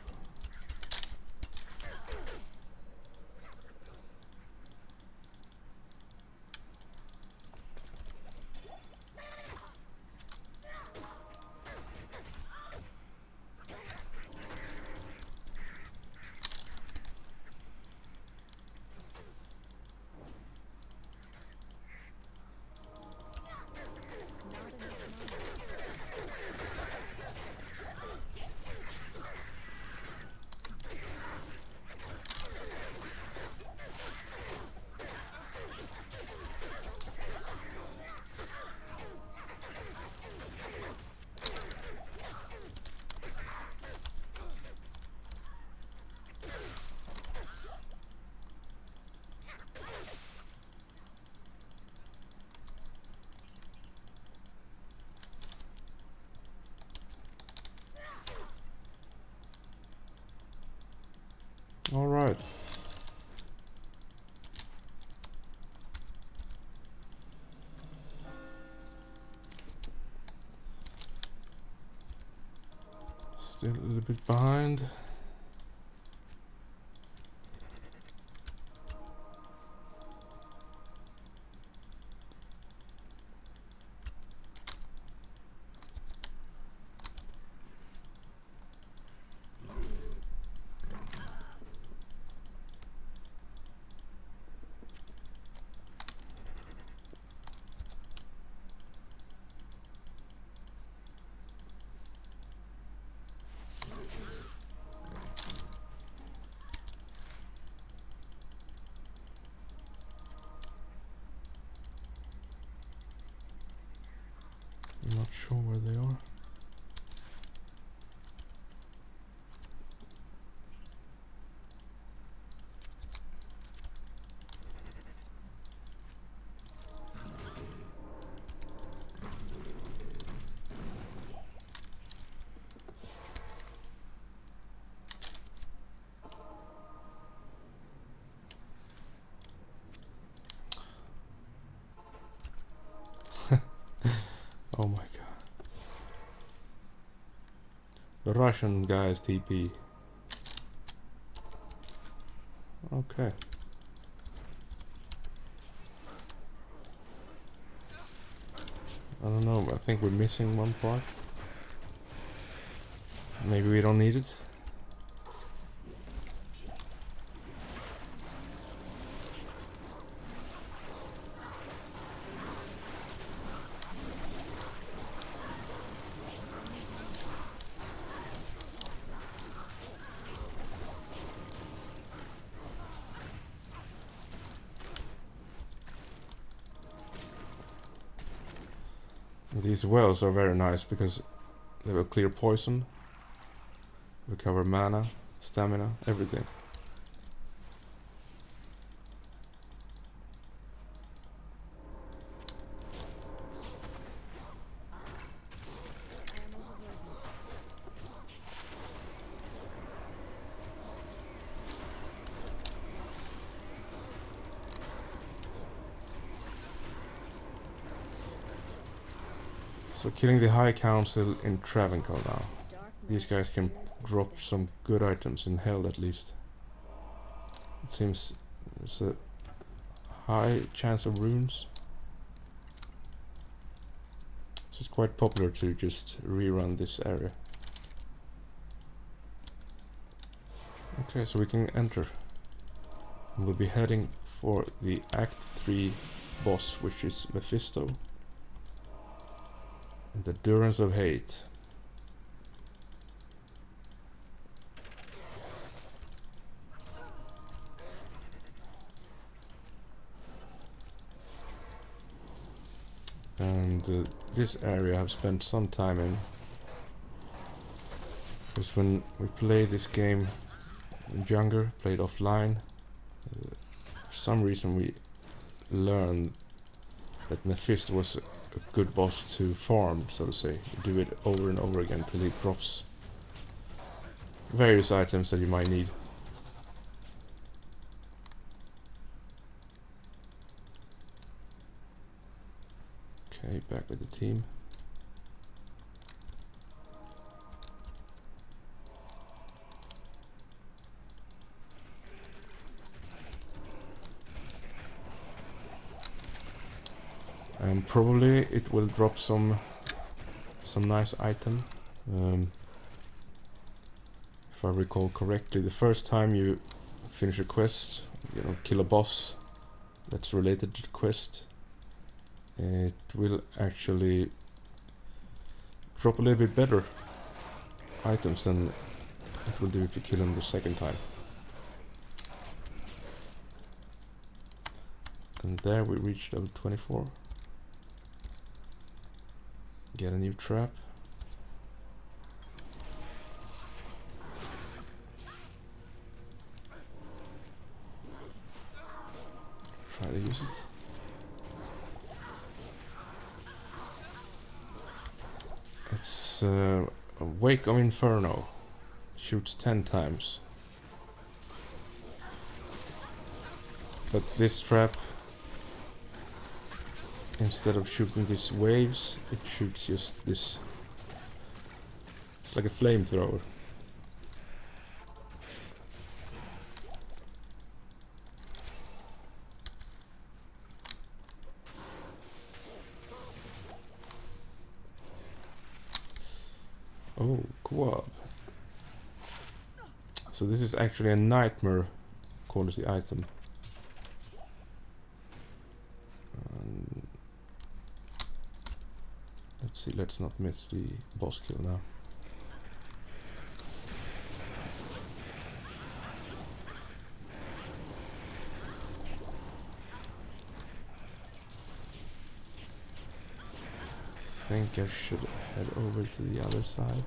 All right. Still a little bit behind. I'm not sure where they are. Oh my god. The Russian guy's TP. Okay. I don't know, but I think we're missing one part. Maybe we don't need it. These wells are very nice because they will clear poison, recover mana, stamina, everything. I am overburdened. So killing the High Council in Travancore now. Dark These guys magic can is drop dispelled. some good items in hell at least. It seems there's a high chance of runes. So it's quite popular to just rerun this area. Okay, so we can enter. We'll be heading for the Act 3 boss, which is Mephisto. And the Durance of Hate. And this area I've spent some time in. Because when we played this game younger, played offline, for some reason we learned that Mephisto was a good boss to farm, so to say. You do it over and over again till he drops various items that you might need. Okay, back with the team. And probably it will drop some nice item. If I recall correctly, the first time you finish a quest, you know, kill a boss that's related to the quest, it will actually drop a little bit better items than it will do if you kill him the second time. And there we reached level 24. Get a new trap. Try to use it. It's a Wake of Inferno. Shoots 10 times. But this trap, instead of shooting these waves, it shoots just this. It's like a flamethrower. Oh, co-op. So this is actually a nightmare quality item. Let's see, let's not miss the boss kill now. I think I should head over to the other side.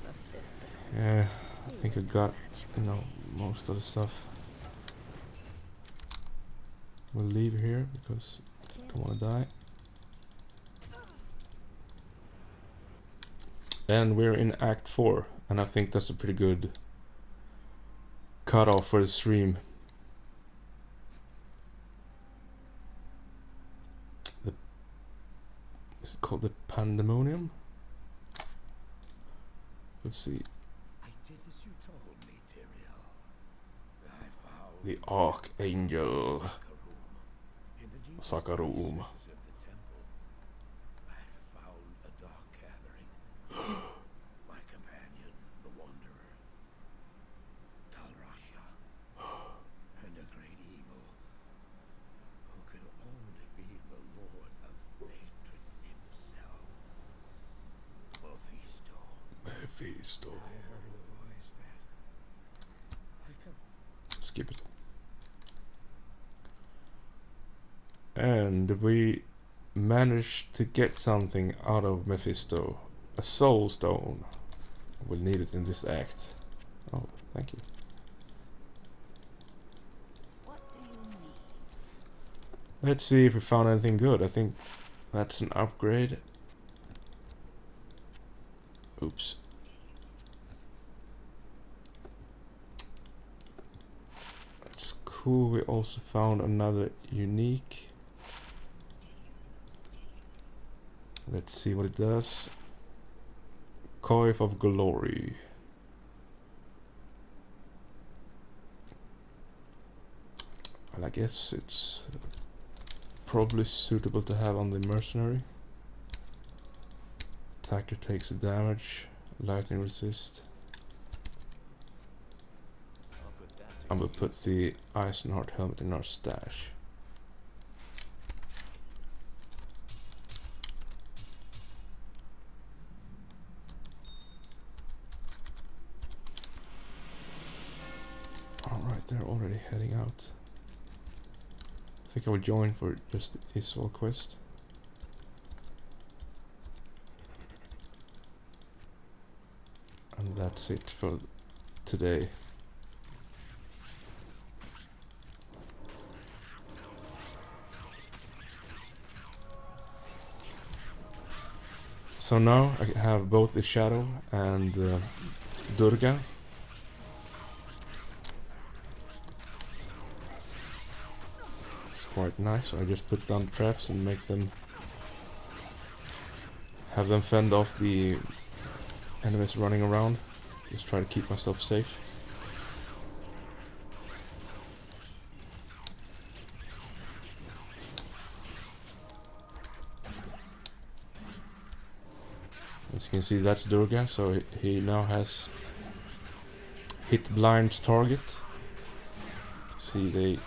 Mephisto. Yeah, I think I got, you know, most of the stuff. We'll leave here because I don't want to die. And we're in Act 4, and I think that's a pretty good cutoff for the stream. Is it called the Pandemonium? Let's see. I did as you told me, Tyrael. I found The Archangel Sakarum. In the deep Sakarum. recesses of the temple, I found a dark gathering. My companion, the Wanderer, Talrasha, and a great evil who could only be the Lord of Hatred himself, Mephisto. Mephisto. I heard a voice that, like a Skip it. And we managed to get something out of Mephisto. A soul stone. We'll need it in this act. Oh, thank you. What do you need? Let's see if we found anything good. I think that's an upgrade. Oops. That's cool. We also found another unique. Let's see what it does. Coif of Glory. Well, I guess it's probably suitable to have on the mercenary. Attacker takes damage, lightning resist. I'll put that to I'm gonna good put use. the Eisenheart helmet in our stash. Alright, they're already heading out. I think I will join for just the Isol quest. And that's it for today. So now I have both the Shadow and Durga. It's quite nice. So I just put down traps and make them have them fend off the enemies running around. Just try to keep myself safe. As you can see, that's Durga, so he now has hit blind target. See,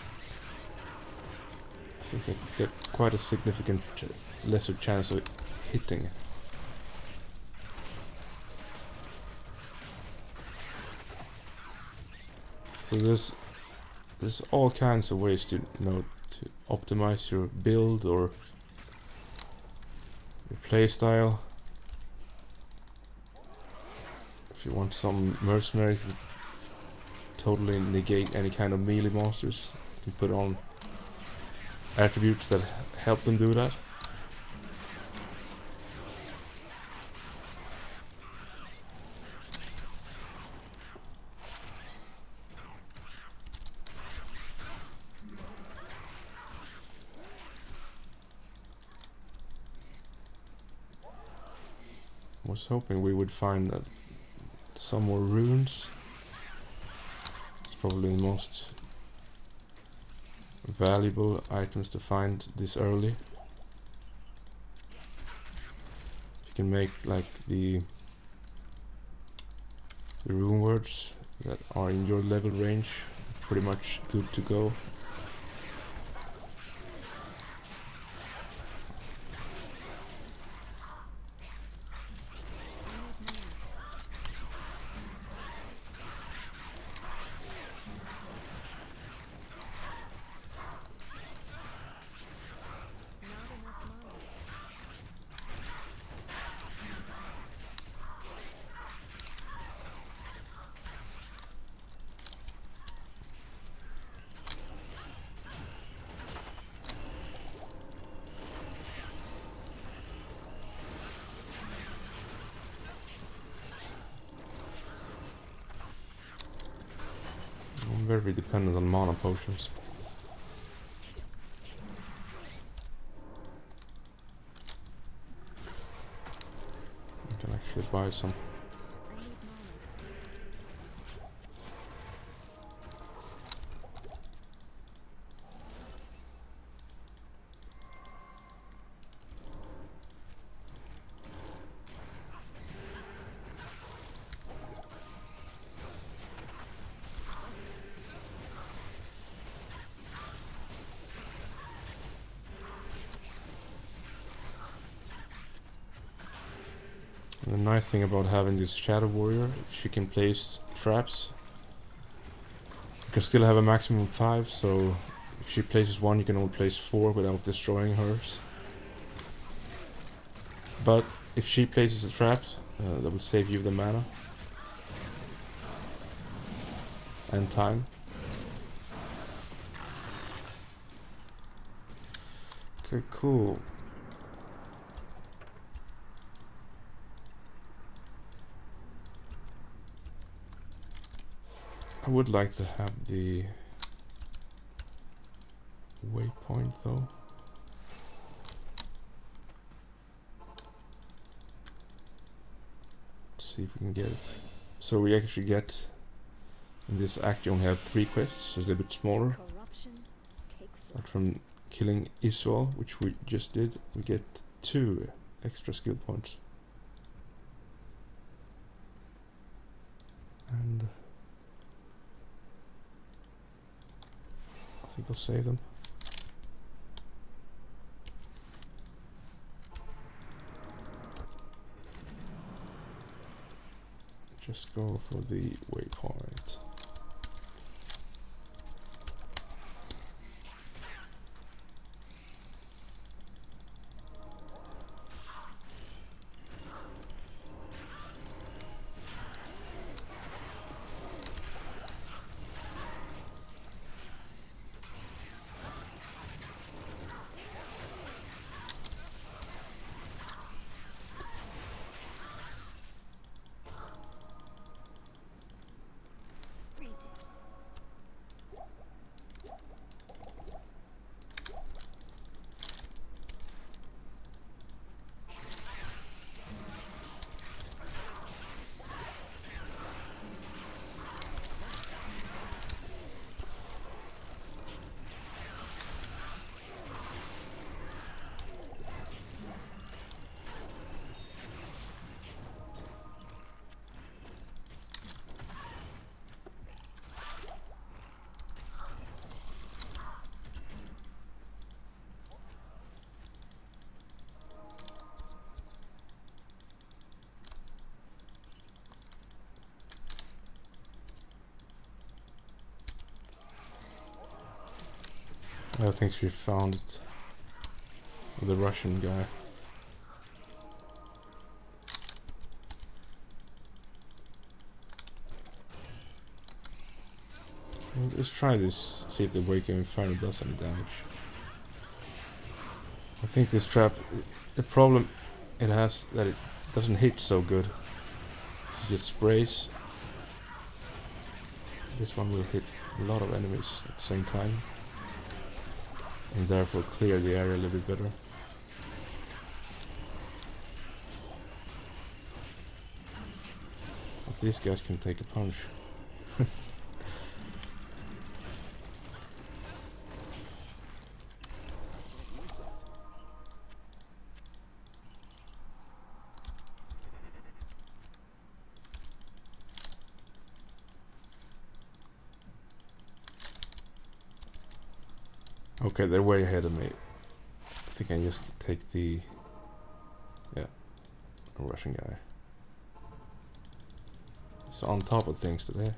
I think I get quite a significant lesser chance of hitting. So there's all kinds of ways to to optimize your build or your playstyle. If you want some mercenaries to totally negate any kind of melee monsters, you can put on attributes that help them do that. Was hoping we would find some more runes. It's probably the most valuable items to find this early. You can make like the rune words that are in your level range, pretty much good to go. I'm very dependent on mana potions. I can actually buy some. I need mana. And the nice thing about having this Shadow Warrior, she can place traps. You can still have a maximum of 5, so if she places 1 you can only place 4 without destroying hers. But if she places a trap, that will save you the mana and time. Okay, cool. I would like to have the waypoint though. See if we can get it. So we actually get, in this act you only have 3 quests, so it's a little bit smaller. Corruption, take But flight. from killing Israel, which we just did, we get 2 extra skill points. And I think I'll save them. Just go for the waypoint. Greetings. I think she found it. The Russian guy. Well, let's try this, see if the Wake of Inferno does any damage. I think this trap, the problem it has that it doesn't hit so good. It just sprays. This one will hit a lot of enemies at the same time, and therefore clear the area a little bit better. But these guys can take a punch. Okay, they're way ahead of me. I think I just take the Russian guy. He's on top of things today.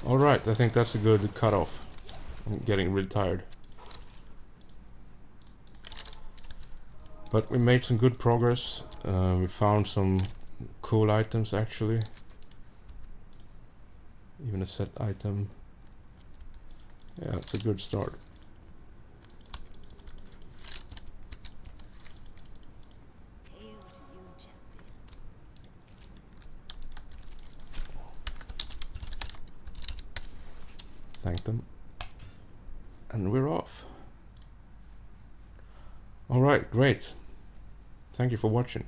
Alright, I think that's a good cutoff. I'm getting really tired. But we made some good progress. We found some cool items actually. Even a set item. Yeah, it's a good start. Hail to you, champion. thank them. And we're off. Alright, great. Thank you for watching.